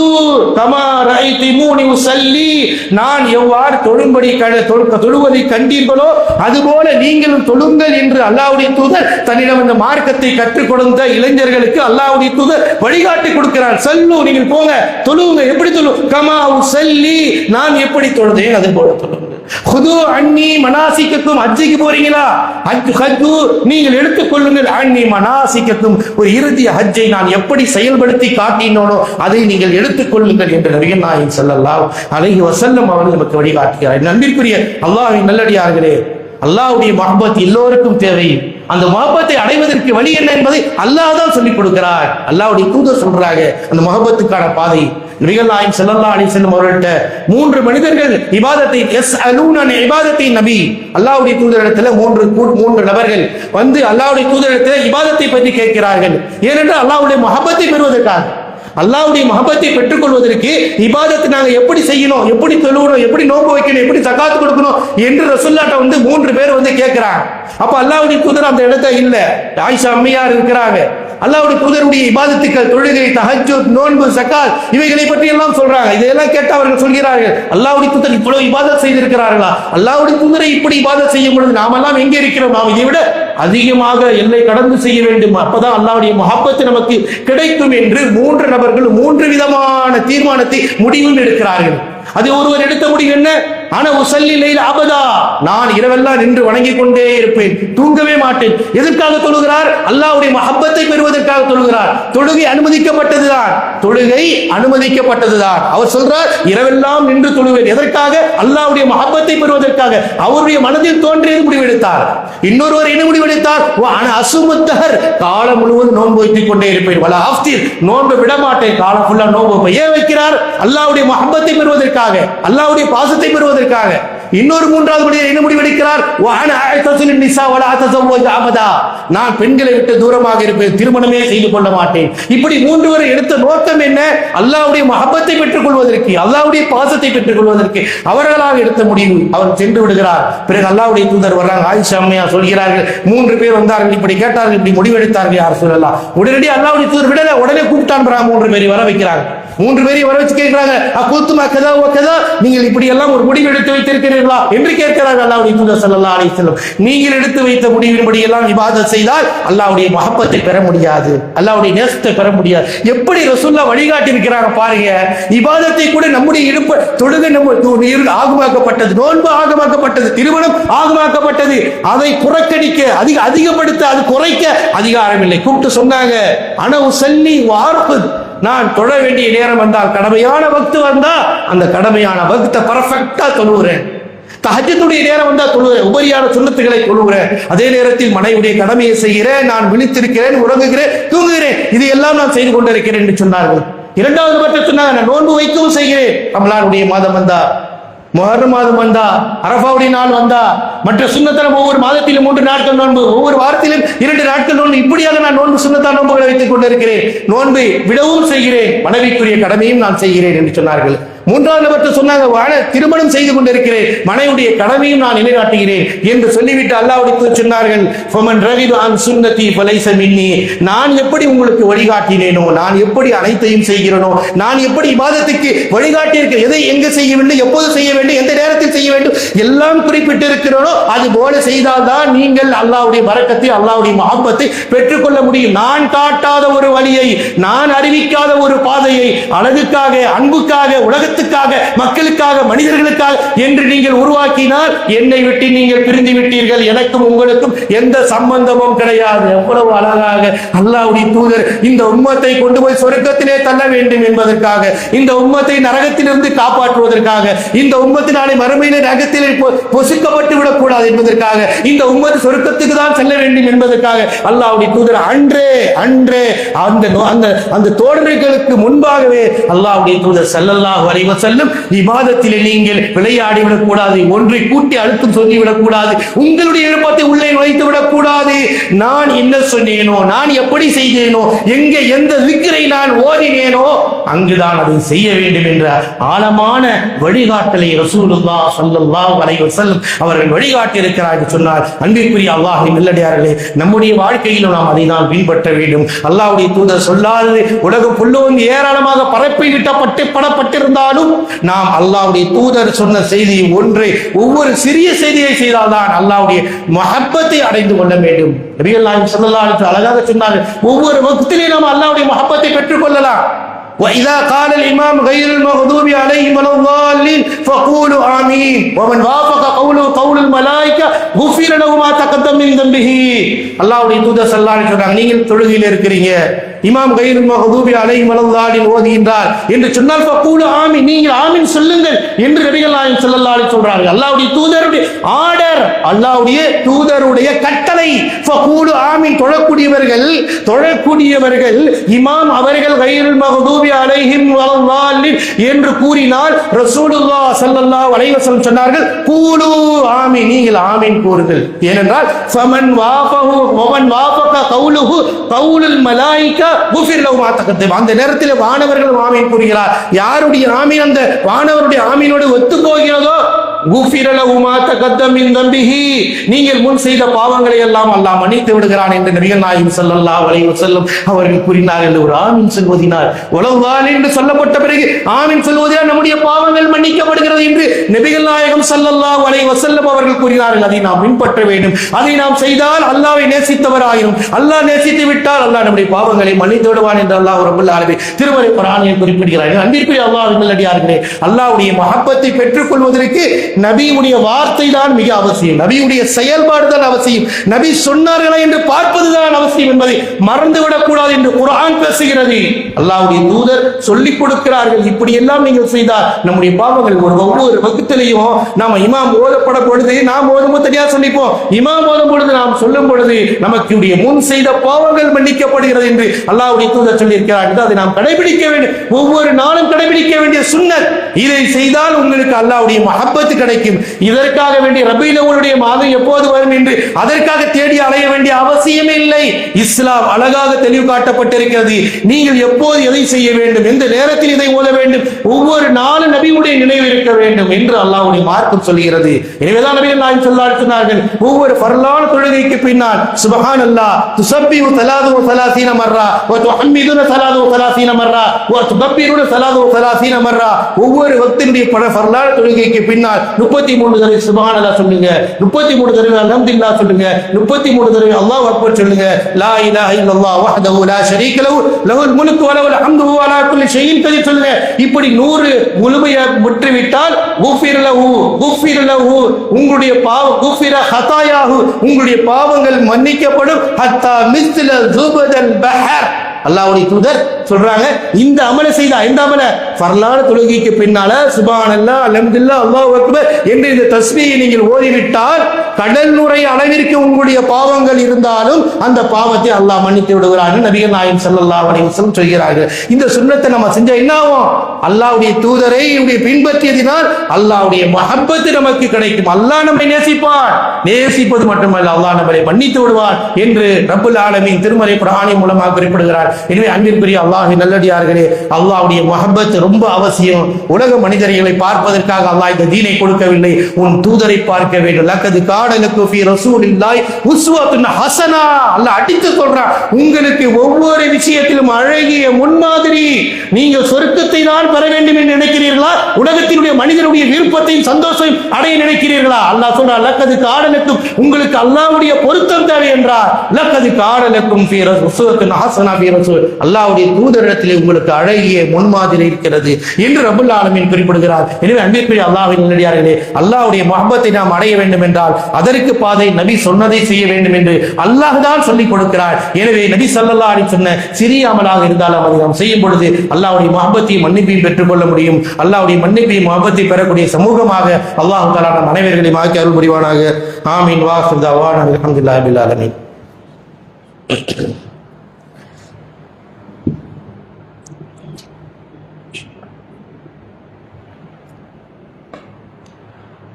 கமா ரஐதுமூனி உஸல்லி, நான் எவ்வாறு தொழுவதை கண்டீர்களோ அதுபோல நீங்களும் தொழுங்கள் என்று அல்லாஹ்வுடைய தூதர் தன்னிடம் இந்த மார்க்கத்தை கற்றுக் கொடுத்த இளைஞர்களுக்கு அல்லாஹ்வுடைய தூதர் வழிகாட்டி கொடுக்கிறார். சல்லு, நீங்கள் போங்க தொழுவுங்க. எப்படி தொழு? கமா உஸல்லி, நான் எப்படி தொழுதேன் அது போல தொழுங்க. ஹுது அன்னி மனாசிக்கக்கும், ஹஜ்ஜுக்கு போறீங்களா, ஹஜ்ஜு நீங்கள் எடுத்துக்கொள்ளுங்கள். அன்னி மனாசிக்கக்கும், ஒரு இறுதி ஹஜ்ஜை நான் எப்படி செயல்படுத்தி காட்டினோனோ அதை நீங்கள் எடுத்துக்கொள்ளுங்கள் என்று நபிகள் நாயகம் ஸல்லல்லாஹு அலைஹி வஸல்லம் அவர்கள் நமக்கு வழிகாட்டுகிறார். நம்பிற்குரிய அல்லாஹ்வின் நல்லடியார்களே, அல்லாஹ்வுடைய மஹப்பத் எல்லோருக்கும் தேவை. அந்த மஹப்பத்தை அடைவதற்கு வழி என்ன என்பதை அல்லாஹ் தான் சொல்லிக் கொடுக்கிறார். அல்லாஹ்வுடைய தூதர் சொல்றாங்க அந்த மஹப்பத்துக்கான பாதை. நபிகள் நாயகம் ஸல்லல்லாஹு அலைஹி வஸல்லம் அவர்கள்ட்ட 3 மனிதர்கள் இபாதத்தை யஸ்அலூன இபாதத்தை நபி, அல்லாஹ்வுடைய தூதரிடத்துல 3 நபர்கள் வந்து அல்லாஹ்வுடைய தூதரிடத்துல இபாதத்தை பற்றி கேட்கிறார்கள். ஏனென்றால் அல்லாஹ்வுடைய மஹப்பத்தை பெறுவதற்காக, அல்லாஹ்வுடைய மஹப்பத்தை பெற்றுக் கொள்வதற்கு இபாதத்தை நாங்க எப்படி செய்யணும், எப்படி தொழுவணும், எப்படி நோன்பு வைக்கணும், எப்படி ஜகாத் கொடுக்கணும் என்று ரசூலுல்லாஹ்ட்ட வந்து 3 பேர் வந்து கேட்கிறாங்க. அப்ப அல்லாஹ்வுடைய தூதர் அந்த இடத்துல இல்ல, ஆயிஷா அம்மையார் இருக்கிறாங்க. அல்லாஹ்வுடைய தூதருடைய இபாதத்துக்கள், தொழுகை, தஹஜ்ஜுத், நோன்பு, ஜகாத் இவைகளை பற்றி எல்லாம் சொல்றாங்க. இதெல்லாம் கேட்டு அவர்கள் சொல்கிறார்கள், அல்லாஹ்வுடைய தூதர் இவ்வளவு இபாதத் செய்திருக்கிறார்களா, அல்லாஹ்வுடைய தூதரை இப்படி இபாதத் செய்யும் பொழுது நாமெல்லாம் எங்கே இருக்கிறோம், நாம் இதை விட அதிகமாக எல்லை கடந்து செய்ய வேண்டும், அப்பதான் அல்லாஹ்வுடைய மஹப்பத் நமக்கு கிடைக்கும் என்று 3 நபர்கள் 3 விதமான தீர்மானத்தை முடிவும் எடுக்கிறார்கள். அது ஒருவர் எடுத்த முடிவு என்ன? ஆனா உஸல்லி லைல அபதா, நான் இரவெல்லாம் நின்று வணங்கிக் கொண்டே இருப்பேன், தூங்கவே மாட்டேன். எதற்காக தொழுகிறார்? அல்லாஹ்வுடைய மஹப்பத்தை பெறுவதற்காக தொழுகிறார். தொழுகை அனுமதிக்கப்பட்டதுதான், தொழுகை அனுமதிக்கப்பட்டதுதான். அவர் சொல்றார் இரவெல்லாம் நின்று தொழுவேன். எதற்காக? அல்லாஹ்வுடைய மஹப்பத்தை பெறுவதற்காக. அவருடைய மனதில் தோன்றியது முடிவெடுத்தார். இன்னொருவர் என்ன முடிவெடுத்தார்? ஆனா அசுமுத்தஹர், காலம் முழுவதும் நோன்பு வைத்துக் கொண்டே இருப்பேன். வலா அஃப்திர், நோன்பு விட மாட்டேன், காலம் ஃபுல்லா நோன்பு. ஏன் வைக்கிறார்? அல்லாஹ்வுடைய மஹப்பத்தை பெறுவதற்காக, அல்லாஹ்வுடைய பாசத்தை பெறுவதற்காக. இன்னொரு 3வது மனிதர் என்ன முடிவெடுக்கிறார்? நான் பெண்களை விட்டு தூரமாக இருப்பேன், திருமணமே செய்து கொள்ள மாட்டேன். இப்படி 3 பேர் எடுத்த நோக்கம் என்ன? அல்லாஹ்வுடைய மஹப்பத்தை பெற்றுக் கொள்வதற்கு, அல்லாஹ்வுடைய பாசத்தை பெற்றுக் கொள்வதற்கு அவர்களாக எடுத்த முடிவு. அவர் சென்று விடுகிறார். பிறகு அல்லாஹ்வுடைய தூதர் வர்றாங்க. ஆயிஷா அம்மையா சொல்கிறார்கள், 3 பேர் வந்தார்கள், இப்படி கேட்டார்கள், இப்படி முடிவெடுத்தார்கள். யார் சொல்லலாம்? உடனடி அல்லாஹ்வுடைய தூதர் விடல, உடனே கூப்பிட்டான். 3 பேரை வர வைக்கிறாங்க. 3 பேரை வர வச்சு கேட்கிறாங்க, அகுத்துமா கதா வ கதா, நீங்கள் இப்படி எல்லாம் ஒரு முடிவு எடுத்து வைத்திருக்கிறீர்களா என்று கேட்கிறார்கள் அல்லாஹ்வுடைய தூதர் ஸல்லல்லாஹு அலைஹி வஸல்லம். நீங்கள் எடுத்து வைத்த முடிவின்படி எல்லாம் இபாதத் செய்தால் அல்லாஹ்வுடைய மஹப்பத்தை பெற முடியாது, அல்லாஹ்வுடைய நேசத்தை பெற முடியாது. எப்படி ரசூலுல்லாஹ் வழிகாட்டி இருக்கிறாங்க பாருங்க. இபாதத்தை கூட நம்முடைய இடுப்பு தொழுகை நம்ம ஆகமாக்கப்பட்டது, நோன்பு ஆகமாக்கப்பட்டது, திருமணம் ஆகமாக்கப்பட்டது. அதை புறக்கணிக்க, அதிகப்படுத்த, அது குறைக்க அதிகாரம் இல்லை. கூப்பிட்டு சொன்னாங்க, அன உஸல்லி வஅர்குத், நான் தொழ வேண்டிய நேரம் வந்தால், கடமையான வக்து வந்தா அந்த கடமையான வக்தை பர்ஃபெக்ட்டா தொழுகிறேன். தஹஜ்ஜுடைய நேரம் வந்தா தொழுகிறேன், உபரியான சுன்னத்துகளை தொழுகிறேன். அதே நேரத்தில் மனைவியுடைய கடமையை செய்கிறேன், நான் விழித்திருக்கிறேன், உறங்குகிறேன், தூங்குகிறேன், இது எல்லாம் நான் செய்து கொண்டிருக்கிறேன் என்று சொன்னார்கள். 2வது பட்சம் சொன்னாங்க, நான் நோன்பு வைக்கவும் செய்கிறேன். ரமலானுடைய மாதம் வந்தா, முஹர்ரம் மாதம் வந்தா, அரஃபாவுடைய நாள் வந்தா, மற்ற சுன்னத்தான ஒவ்வொரு மாதத்திலும் 3 நாட்கள் நோன்பு, ஒவ்வொரு வாரத்திலும் 2 நாட்கள் நோன்பு, இப்படியாக நான் நோன்பு சுன்னத்தான நோன்புகளை வைத்துக் கொண்டிருக்கிறேன். நோன்பை விடவும் செய்கிறேன், மனைவிக்குரிய கடமையும் நான் செய்கிறேன் என்று சொன்னார்கள். 3வது நபர் சொன்னாங்க, திருமணம் செய்து கொண்டிருக்கிறேன், மனைவியுடைய கடமையும் நான் நிலைநாட்டுகிறேன் என்று சொல்லிவிட்டு அல்லாஹ்வுடைய சொன்னார்கள், ஃபமன் ரகிப அன் சுன்னதி ஃபலைஸ மின்னி, நான் எப்படி உங்களுக்கு வழிகாட்டினேனோ, நான் எப்படி அனைத்தையும் செய்கிறேனோ, நான் எப்படி இபாதத்துக்கு வழிகாட்டி இருக்கிறேன், எதை எங்க செய்ய வேண்டும், எப்போது செய்ய வேண்டும், எந்த நேரத்தில் செய்ய வேண்டும் எல்லாம் குறிப்பிட்டு இருக்கிறேனோ அது போல செய்தால்தான் நீங்கள் அல்லாஹ்வுடைய பரக்கத்தை, அல்லாஹ்வுடைய மஹப்பத்தை பெற்றுக்கொள்ள முடியும். நான் காட்டாத ஒரு வழியை, நான் அறிவிக்காத ஒரு பாதையை அழகுக்காக, அன்புக்காக, உலக மக்களுக்காக, மனிதர்களுக்காக என்று நீங்கள் உருவாக்கினால் என்னை விட்டு நீங்கள் பிரிந்து விட்டீர்கள், எனக்கும் உங்களுக்கும் எந்த சம்பந்தமும் கிடையாது. எவ்வளவு அழகாக அல்லாஹ்வுடைய தூதர் இந்த உம்மத்தை கொண்டு போய் சொர்க்கத்திலே தள்ள வேண்டும் என்பதற்காக, இந்த உம்மத்தை நரகத்திலிருந்து காப்பாற்றுவதற்காக, இந்த உம்மத்து நாளை மறுமையிலே நரகத்திலே பொசுக்கப்பட்டு விடக்கூடாது என்பதற்காக, இந்த உம்மத்து சொர்க்கத்துக்கு தான் செல்ல வேண்டும் என்பதற்காக அல்லாஹ்வுடைய தூதர் அன்றே அந்த தோழர்களுக்கு முன்பாகவே அல்லாஹ்வுடைய தூதர் ஸல்லல்லாஹு அலைஹி வஸல்லம் இபாதத்திலே நீங்கள் விளையாடி விடக்கூடாது, ஒன்றை கூட்டி அழுத்தம் சொல்லிவிடக் கூடாது, உங்களுடைய விருப்பத்தை உள்ளே வைத்து விடக்கூடாது, நான் என்ன சொன்னேனோ, நான் எப்படி செய்தேனோ, எங்கே எந்த திக்ரை நான் ஓதினேனோ அங்குதான் அதை செய்ய வேண்டும் என்ற ஆழமான வழிகாட்டலை ரசூலுல்லாஹ் ஸல்லல்லாஹு அலைஹி வஸல்லம் அவர்கள் வழிகாட்டி இருக்கிறார் என்று சொன்னார். அன்பிற்குரிய அல்லாஹ்வின் நல்லடியார்களே, நம்முடைய வாழ்க்கையிலும் நாம் அதை தான் பின்பற்ற வேண்டும். அல்லாஹ்வுடைய தூதர் சொல்லாதது உலகம் புல்லோன் ஏராளமாக பரப்பி விட்டப்பட்டிருந்தாலும் நாம் அல்லாஹ்வுடைய தூதர் சொன்ன செய்தி ஒன்றை, ஒவ்வொரு சிறிய செய்தியை செய்தால்தான் அல்லாஹ்வுடைய மஹப்பத்தை அடைந்து கொள்ள வேண்டும். நபிகள் நாயகம் ஸல்லல்லாஹு அலைஹி வஸல்லம் அழகாக சொன்னார்கள், ஒவ்வொரு வக்திலே நாம் அல்லாஹ்வுடைய மஹப்பத்தை பெற்றுக் கொள்ளலாம். وإذا قال الإمام غير المغضوب عليهم ولا الضالين فقولوا آمين ومن وافق قوله قول الملائكة غفر له ما تقدم من ذنبه. அல்லாஹ்வுடைய தூதர் ஸல்லல்லாஹு அலைஹி வஸல்லம், நீங்கள் தொழுகையில் இருக்கிறீங்க, இமாம் கைருல் மக்தூபி அலைஹிம் வலல்லாலின் ஓதுகின்றார் என்று சொன்னால் ஃபகூலு ஆமீன், நீங்கள் ஆமீன் சொல்லுங்கள் என்று நபிகள் நாயகம் ஸல்லல்லாஹு அலைஹி சொல்றார்கள். அல்லாஹ்வுடைய தூதருடைய ஆர்டர், அல்லாஹ்வுடைய தூதருடைய கட்டளை. ஃபகூலு ஆமீன், தொழக்கூடியவர்கள் இமாம் அவர்கள் கைருல் மக்தூபி அலைஹிம் வலல்லாலின் என்று கூறினால் ரசூலுல்லாஹ் ஸல்லல்லாஹு அலைஹி வஸல்லம் சொன்னார்கள், கூலு ஆமீன், நீங்கள் ஆமீன் கூறுங்கள். ஏனென்றால் ஃபமன் வாஃபக கௌலுஹு கௌலுல் மலாயிகா அந்த நேரத்தில் வானவர்கள் ஆமீன் கூறுகிறார். யாருடைய ஆமீன் அந்த வானவருடைய ஆமீனோடு ஒத்து போகிறதோ நீங்கள் முன் செய்த பாவங்களை எல்லாம் அல்லாஹ் மன்னித்து விடுகிறான் என்று நபிகள் நாயகம் ஸல்லல்லாஹு அலைஹி வஸல்லம் அவர்கள் கூறினார் என்று ஒரு ஆமீன் சொல்வதினால் உலவால் என்று சொல்லப்பட்ட பிறகு ஆமீன் சொல்வதினால் நம்முடைய பாவங்கள் மன்னிக்கப்படுகிறது என்று நபிகள் நாயகம் ஸல்லல்லாஹு அலைஹி வஸல்லம் அவர்கள் கூறினார்கள். அதை நாம் பின்பற்ற வேண்டும். அதை நாம் செய்தால் அல்லாஹ்வை நேசித்தவராயிரும். அல்லாஹ் நேசித்து விட்டால் அல்லாஹ் நம்முடைய பாவங்களை மன்னித்து விடுவான் என்று அல்லாஹ் ரப்பல் ஆலமீன் திருமறை குர்ஆனில் குறிப்பிடுகிறார்கள். அன்பிற்குரிய அல்லாஹ்வின் நல்லடியார்களே, அல்லாஹ்வுடைய மஹப்பத்தை பெற்றுக் கொள்வதற்கு நபியுடைய வார்த்தை தான் மிக அவசியம், நபியுடைய செயல்பாடு தான் அவசியம், நபி சொன்னார்களா என்று பார்ப்பதுதான் அவசியம் என்பதை மறந்துவிடக் கூடாது என்று குர்ஆன் பேசுகிறது. அல்லாஹ்வுடைய தூதர் சொல்லிக் கொடுக்கிறார்கள், இப்படி எல்லாம் நீங்கள் செய்தால் நம்முடைய பாவங்கள் ஒவ்வொரு வகுத்திலையும் நாம இமாம் ஓதப்பட பொழுது நாம் ஓதும் தனியா சொல்லிப்போம், இமாம் ஓதும் பொழுது நாம் சொல்லும் பொழுது நமக்கு முன் செய்த பாவங்கள் மன்னிக்கப்படுகிறது என்று அல்லாஹ்வுடைய தூதர் சொல்லி இருக்கிறார்கள். அதை நாம் கடைபிடிக்க வேண்டும், ஒவ்வொரு நாளும் கடைபிடிக்க வேண்டிய சுன்னத். இதை செய்தால் உங்களுக்கு அல்லாஹ்வுடைய மஹப்பத் கிடைக்கும். இதற்காக வேண்டிய ரபீஉல் அவ்வலுடைய மாதம் எப்போது வரும் என்று அதற்காக தேடி அலைய வேண்டிய அவசியமே இல்லை. இஸ்லாம் அழகாக தெளிவு காட்டப்பட்டிருக்கிறது. நீங்கள் எப்போது எதை செய்ய வேண்டும், எந்த நேரத்தில் இதை ஓத வேண்டும், ஒவ்வொரு நாளும் நபியுடைய நினைவு இருக்க வேண்டும் என்று அல்லாஹ்வுடைய மார்க்கம் சொல்கிறது. எனவேதான் நபிகள் நாயகம் ஸல்லல்லாஹு அலைஹி சொன்னார்கள், ஒவ்வொரு ஃபர்லான தொழுகைக்கு பின்னால் சுப்ஹானல்லாஹ் துஸப்பிஹு 33 மர்ரா வ துஹம்மிதுன 33 மர்ரா வ துகப்பிருன 33 மர்ரா. ஒவ்வொரு வக்தினுடைய ஃபர்லான தொழுகைக்கு பின்னால் 33 தடவை சுப்ஹானல்லாஹ் சொல்லுங்க, 33 தடவை அல்ஹம்துலில்லாஹ் சொல்லுங்க, 33 தடவை அல்லாஹு அக்பர் சொல்லுங்க, லா இலாஹ இல்லல்லாஹ் வஹ்தஹு லா ஷரீக லஹு லஹுல் முல்கு வ லஹுல் ஹம்து வ அலா குல்லி ஷைஇன் கதீர் சொல்லுங்க. இப்படி 100 முழுமையாக முற்றிவிட்டால் குஃபிர லஹு உங்களுடைய குஃபிர ஹதாயாஹு உங்களுடைய பாவங்கள் மன்னிக்கப்படும். ஹத்தா மிஸ்ல ஜுபதல் பஹர். அல்லாஹ்வுடைய தூதர் சொல்றாங்க, இந்த அமலை செய்தா, இந்த அமலை ஃபர்லான தொழுகைக்கு பின்னால சுப்ஹானல்லாஹ் அல்ஹம்துலில்லாஹ் அல்லாஹு அக்பர் என்று இந்த தஸ்பீஹை நீங்கள் ஓதிவிட்டால் கடல் நுரை அளவிற்கு உங்களுடைய பாவங்கள் இருந்தாலும் அந்த பாவத்தை அல்லாஹ் மன்னித்து விடுகிறார்கள். நபிகள் நாயகம் ஸல்லல்லாஹு அலைஹி வஸல்லம் சொல்கிறார்கள். இந்த சுன்னத்தை நம்ம செஞ்சா என்ன ஆகும்? அல்லாஹ்வுடைய தூதரை பின்பற்றியதினால் அல்லாஹ்வுடைய மஹப்பத் நமக்கு கிடைக்கும். அல்லாஹ் நம்மை நேசிப்பான். நேசிப்பது மட்டுமல்ல, அல்லாஹ் நம்மை மன்னித்து விடுவான் என்று ரப்பல் ஆலமீன் திருமறை குர்ஆனின் மூலமாக குறிப்பிடுகிறார். எனவே அன்பிற்குரிய அல்லாஹ்வின் நல்லடியார்களே, அல்லாஹ்வுடைய மஹப்பத் ரொம்ப அவசியம். உலக மனிதர்களை பார்ப்பதற்காக அல்லாஹ் இந்த தீனை கொடுக்கவில்லை, உன் தூதரை பார்க்க வேண்டும். லக்கத் கான லக்கும் ஃபீ ரசூலில்லாஹி உஸ்வத்துன் ஹஸனா. அல்லாஹ் அடித்து சொல்றான், உங்களுக்கு ஒவ்வொரு விஷயத்திலும் அழகிய முன்மாதிரி. நீங்கள் சொர்க்கத்தை தான் பெற வேண்டும் என்று நினைக்கிறீர்களா? உலகத்தினுடைய மனிதனுடைய விருப்பத்தையும் சந்தோஷத்தையும் அடைய நினைக்கிறீர்களா? அல்லாஹ் சொல்றான், லக்கத் கான லக்கும், உங்களுக்கு அல்லாஹ்வுடைய பொருத்தம் தேவை என்றார். லக்கத் கான லக்கும் ஃபீ உஸ்வத்துன் ஹஸனா ஃபீ ரசூல். அல்லாஹ்வுடைய தூதரிடத்திலே உங்களுக்கு அழகிய முன்மாதிரி இருக்கிறது என்று ரப்பல் ஆலமீன் குறிப்பிடுகிறார். எனவே அன்பிற்குரிய அல்லாஹ்வின் நல்லடியார்களே, அல்லாஹ்வுடைய மஹப்பத்தை நாம் அடைய வேண்டும் என்றால் அதற்கு பாதை நபி சொன்னதை செய்ய வேண்டும் என்று அல்லாஹ் தான் சொல்லிக் கொடுக்கிறார். எனவே நபி ஸல்லல்லாஹு அலைஹி சொன்ன சிறிய அமலாக இருந்தாலும் அதை நாம் செய்யும் பொழுது அல்லாஹ்வுடைய மஹப்பத்தையும் மன்னிப்பையும் பெற்றுக்கொள்ள முடியும். அல்லாஹ்வுடைய மன்னிப்பையும் மஹப்பத்தை பெறக்கூடிய சமூகமாக அல்லாஹ் தஆலா நம் அனைவர்களையும் ஆக்கி அருள் புரிவானாக. ஆமீன். வாஹிரு தஅவானா அல்ஹம்துலில்லாஹி ரப்பில் ஆலமீன்.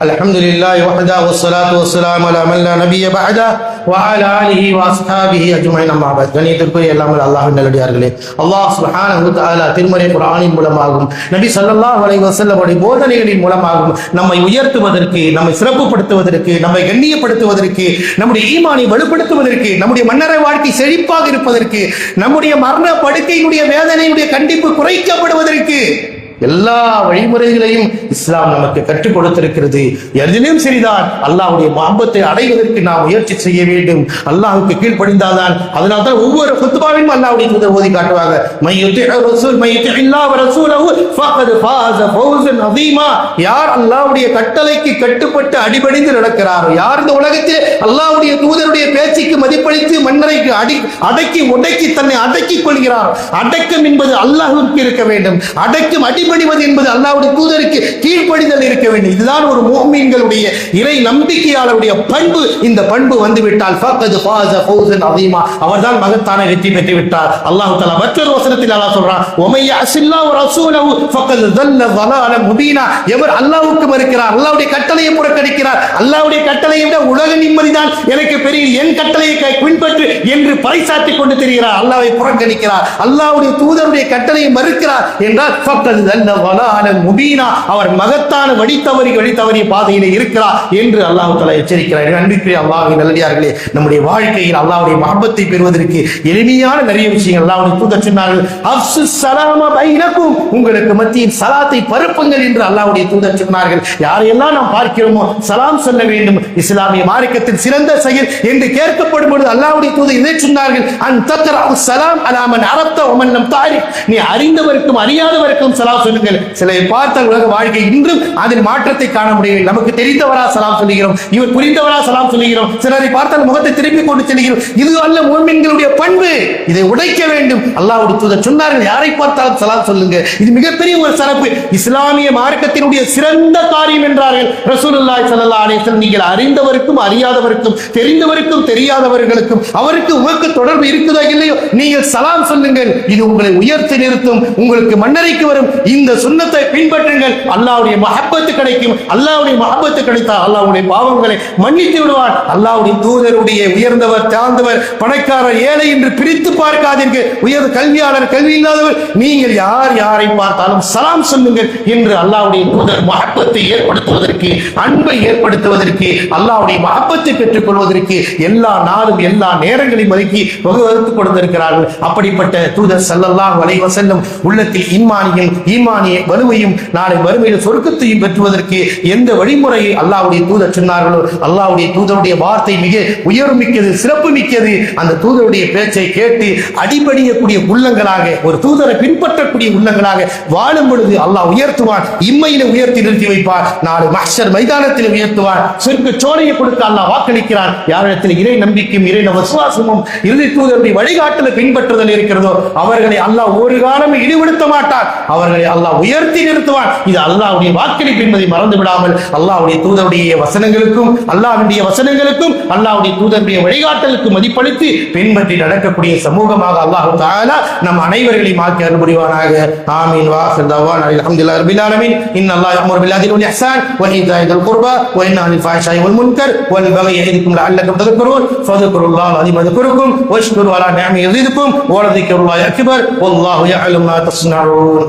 அல்ஹம்துலில்லாஹி வஹ்தஹு வஸ்ஸலாத்து வஸ்ஸலாமு அலா மன் லா நபிய்ய பஅதஹு வ அலா ஆலிஹி வ அஸ்ஹாபிஹி அஜ்மஈன் அம்மா பஅத். கண்ணியத்திற்குரிய எல்லாமே அல்லாஹ்வின் நல்லடியார்களே, அல்லாஹ் சுப்ஹானஹு வ தஆலா திருமறை குர்ஆனின் மூலமாகவும் நபி ஸல்லல்லாஹு அலைஹி வஸல்லம் உடைய போதனைகளின் மூலமாகவும் நம்மை உயர்த்துவதற்கு, நம்மை சிறப்புப்படுத்துவதற்கு, நம்மை கண்ணியப்படுத்துவதற்கு, நம்முடைய ஈமானை வலுப்படுத்துவதற்கு, நம்முடைய மன்னரை வாழ்க்கை செழிப்பாக இருப்பதற்கு, நம்முடைய மரண படுக்கையினுடைய வேதனையுடைய கண்டிப்பு குறைக்கப்படுவதற்கு எல்லா வழிமுறைகளையும் இஸ்லாம் நமக்கு கற்றுக் கொடுத்திருக்கிறது. எதிலும் சரிதான் அல்லாஹ்வுடைய மஹப்பத்தை அடைவதற்கு நாம் முயற்சி செய்ய வேண்டும். அல்லாஹ்வுக்கு கீழ்ப்படிந்தால்தான். அதனால்தான் ஒவ்வொரு குத்பாவிலும் அல்லாஹ்வுடைய தூதர் ஓதி காட்டுவாங்க, யார் அல்லாஹ்வுடைய கட்டளைக்கு கட்டுப்பட்டு அடிபணிந்து நடக்கிறாரோ, யார் இந்த உலகத்தில் அல்லாஹ்வுடைய தூதருடைய பேச்சுக்கு மதிப்பளித்து மன்னரைக்கு அடக்கி உடக்கி தன்னை அடக்கிக் கொள்கிறார். அடக்கம் என்பது அல்லாஹ்வுக்கு இருக்க வேண்டும். அடக்கம் அடிபணிவது என்பது அல்லாஹ்வுடைய தூதருக்கு கீழ்ப்படிதல் இருக்க வேண்டும். இதுதான் ஒரு முஃமின்களுடைய இறை நம்பிக்கையாளருடைய பண்பு. இந்த பண்பு வந்துவிட்டால் ஃபக்கத் ஃபாஸ ஃபௌஸன் அதீமா, அவர்தான் மகத்தான வெற்றி பெற்று விட்டார். அல்லாஹ் தஆலா மற்றொரு வசனத்தில் அல்லாஹ் சொல்றான், வமை யஸில்லாஹு ரசூலஹு ஃபக்கத் ضل ضلالا முபீனா. எவர் அல்லாஹ்வுக்கு மறுக்கிறார், அல்லாஹ்வுடைய கட்டளையை புறக்கணிக்கிறார், அல்லாஹ்வுடைய கட்டளையை விட உலக நிம்மதிதான் எனக்கு பெரிய, என் கட்டளையை பின்பற்று என்று பறைசாற்றிக் கொண்டு திரிகிறார், அல்லாஹ்வை புறக்கணிக்கிறார், அல்லாஹ்வுடைய தூதருடைய கட்டளையை மறுக்கிறார் என்றால் ஃபக்கத் ضل ضلالا முபீனா, அவர் மகத்தான வழித்தவறிய பாதையிலே இருக்கிறார் என்று அல்லாஹ் தஆலா எச்சரிக்கிறார். அன்பிற்குரிய அல்லாஹ்வின் நல்லடியார்களே, நம்முடைய வாழ்க்கையில் அல்லாஹ்வுடைய மஹப்பத்தை பெறுவதற்கு எளிமையான நிறைய விஷயங்கள் அல்லாஹ்வுடைய தூதர் சொன்னார்கள். அஃப்ஸுஸ் ஸலாம பைனக்கும், உங்களுக்கு மத்தியில் சலாத்தை பரப்புங்கள் என்று அல்லாஹ்வுடைய தூதர் சொன்னார்கள். யாரையெல்லாம் நாம் பார்க்கிறோமோ சலாம் சொல்ல வேண்டும். இஸ்லாமிய மார்க்கத்தில் சிறந்த செயல் என்று கேட்கப்படும் பொழுது அல்லாஹ்வுடைய தூதர் இதை சொன்னார்கள், அன் தக்ரஉ ஸலாம் அலா மன் அரஃப்த வ மன் லம் தஅரிஃப், நீ அறிந்தவருக்கும் அறியாதவருக்கும் சலாம் சொல்லுங்கள். சிலரை பார்த்தால் உலக வாழ்க்கை இன்றும் அதில் மாற்றத்தை காண முடியவில்லை. நமக்கு தெரிந்தவரா சலாம் சொல்லுகிறோம், இவர் புரிந்தவரா சலாம் சொல்லுகிறோம், சிலரை பார்த்தால் முகத்தை திருப்பி கொண்டு செல்கிறோம். இது அல்ல முஃமின்களுடைய பண்பு. இதை உடைக்க வேண்டும். அல்லாஹ்வுடைய தூதர் சொன்னார்கள், யாரை பார்த்தாலும் சலாம் சொல்லுங்க. இது மிகப்பெரிய ஒரு சிறப்பு, இஸ்லாமிய மார்க்கத்தினுடைய சிறந்த காரியம் என்றார்கள் ரசூலுல்லாஹி ஸல்லல்லாஹு அலைஹி வஸல்லம். நீங்கள் அறிந்தவருக்கும் அறியாதவருக்கும், தெரிந்தவருக்கும் தெரியாதவர்களுக்கும் அவருக்கு உங்களுக்கு தொடர்பு இருக்குதோ இல்லையோ, நீங்கள் சலாம் சொல்லுங்கள். இது உங்களை உயர்த்தி நிறுத்தும், உங்களுக்கு மன்னரைக்கு வரும். இந்த சுன்னத்தை பின்பற்றுங்கள். அல்லாஹ்வுடைய மஹப்பத்து கிடைக்கும். அல்லாஹ்வுடைய மஹப்பத்து கிடைத்தால் அல்லாஹ்வுடைய பாவங்களை மன்னித்து விடுவார். அல்லாஹ்வுடைய தூதருடைய உயர்ந்தவர் தாழ்ந்தவர், பணக்காரர் ஏழை என்று பிரித்து பார்க்காதீர்கள். உயர்ந்த கல்வியாளர் கல்வி இல்லாதவர், நீங்கள் யாரை பார்த்தாலும் சலாம் சொல்லுங்கள் என்று அல்லாஹ்வுடைய தூதர் மஹப்பத்தை ஏற்படுத்துவதற்கு, அன்பை ஏற்படுத்துவதற்கு, அல்லாஹ்வுடைய மஹப்பத்தை பெற்றுக் கொள்வதற்கு எல்லா நாளும் எல்லா நேரங்களையும் ஒதுக்கி வகுத்துக் கொடுத்திருக்கிறார்கள். அப்படிப்பட்ட தூதர் ஸல்லல்லாஹு அலைஹி வஸல்லம் உள்ளத்தில் ஈமானிய வலுவையும் நாளை மறுமையில் சொர்க்கத்தையும் பெற்றுவதற்கு எந்த வழிமுறையை அல்லாஹ்வுடைய தூதர் சொன்னார்களோ, அல்லாஹ்வுடைய தூதருடைய வார்த்தை மிக உயர்மிக்கது, சிறப்பு மிக்கது. அந்த தூதருடைய பேச்சை கேட்டு அடிபணியக்கூடிய உள்ளங்களாக, ஒரு தூதரை பின்பற்றக்கூடிய உள்ளங்களாக வாழும் பொழுது அல்லாஹ் உயர்த்துவான். இம்மையில உயர்த்தி நிறுத்தி வைப்பார், நாளை மஹ்ஷர் மைதானத்தில் உயர்த்துவார். சொர்க்க சோலையை கொடுத்து அல்லாஹ் வாக்களிக்கிறான். யாரிடத்தில் இறை நம்பிக்கையும் இறை விசுவாசமும் இறுதி தூதருடைய வழிகாட்டலை பின்பற்றுதல் இருக்கிறதோ அவர்களை அல்லாஹ் ஒரு காலம் இழிவுபடுத்த மாட்டார், அவர்களை அல்லாஹ் உயர்த்தி நிறுத்துவான். இது அல்லாஹ்வுடைய வாக்களிப்பு என்பதை மறந்து விடாமல் அல்லாஹ்வுடைய தூதருடைய வசனங்களுக்கும் அல்லாஹ்வுடைய தூதருடைய வழிகாட்டலுக்கு மதிப்பளித்து பின்பற்றி நடக்கக்கூடிய சமூகமாக அல்லாஹ் தஆலா நம் அனைவர்களையும் ஆக்கி அருள் புரிவானாக. ஆமீன். வாஹிர் தஅவானா அல்ஹம்துலில்லாஹி ரப்பில் ஆலமீன். இன்னல்லாஹ யஅமுரு பில் அத்லி வல் இஹ்சான் வ ஈதாஇ தில் குர்பா வ யன்ஹா அனில் ஃபஹ்ஷாஇ வல் முன்கர் வல் பகி யஇதுக்கும் லஅல்லக்கும் தذكرون ஃபذ்குருல்லாஹ அலீம் யذ்குருக்கும் வஷ்குரு அலா நிஅமி யஸிதுக்கும் வ லذிக்ருல்லாஹி அக்பர் வல்லாஹு யஅலமு மா தஸ்னஊன்.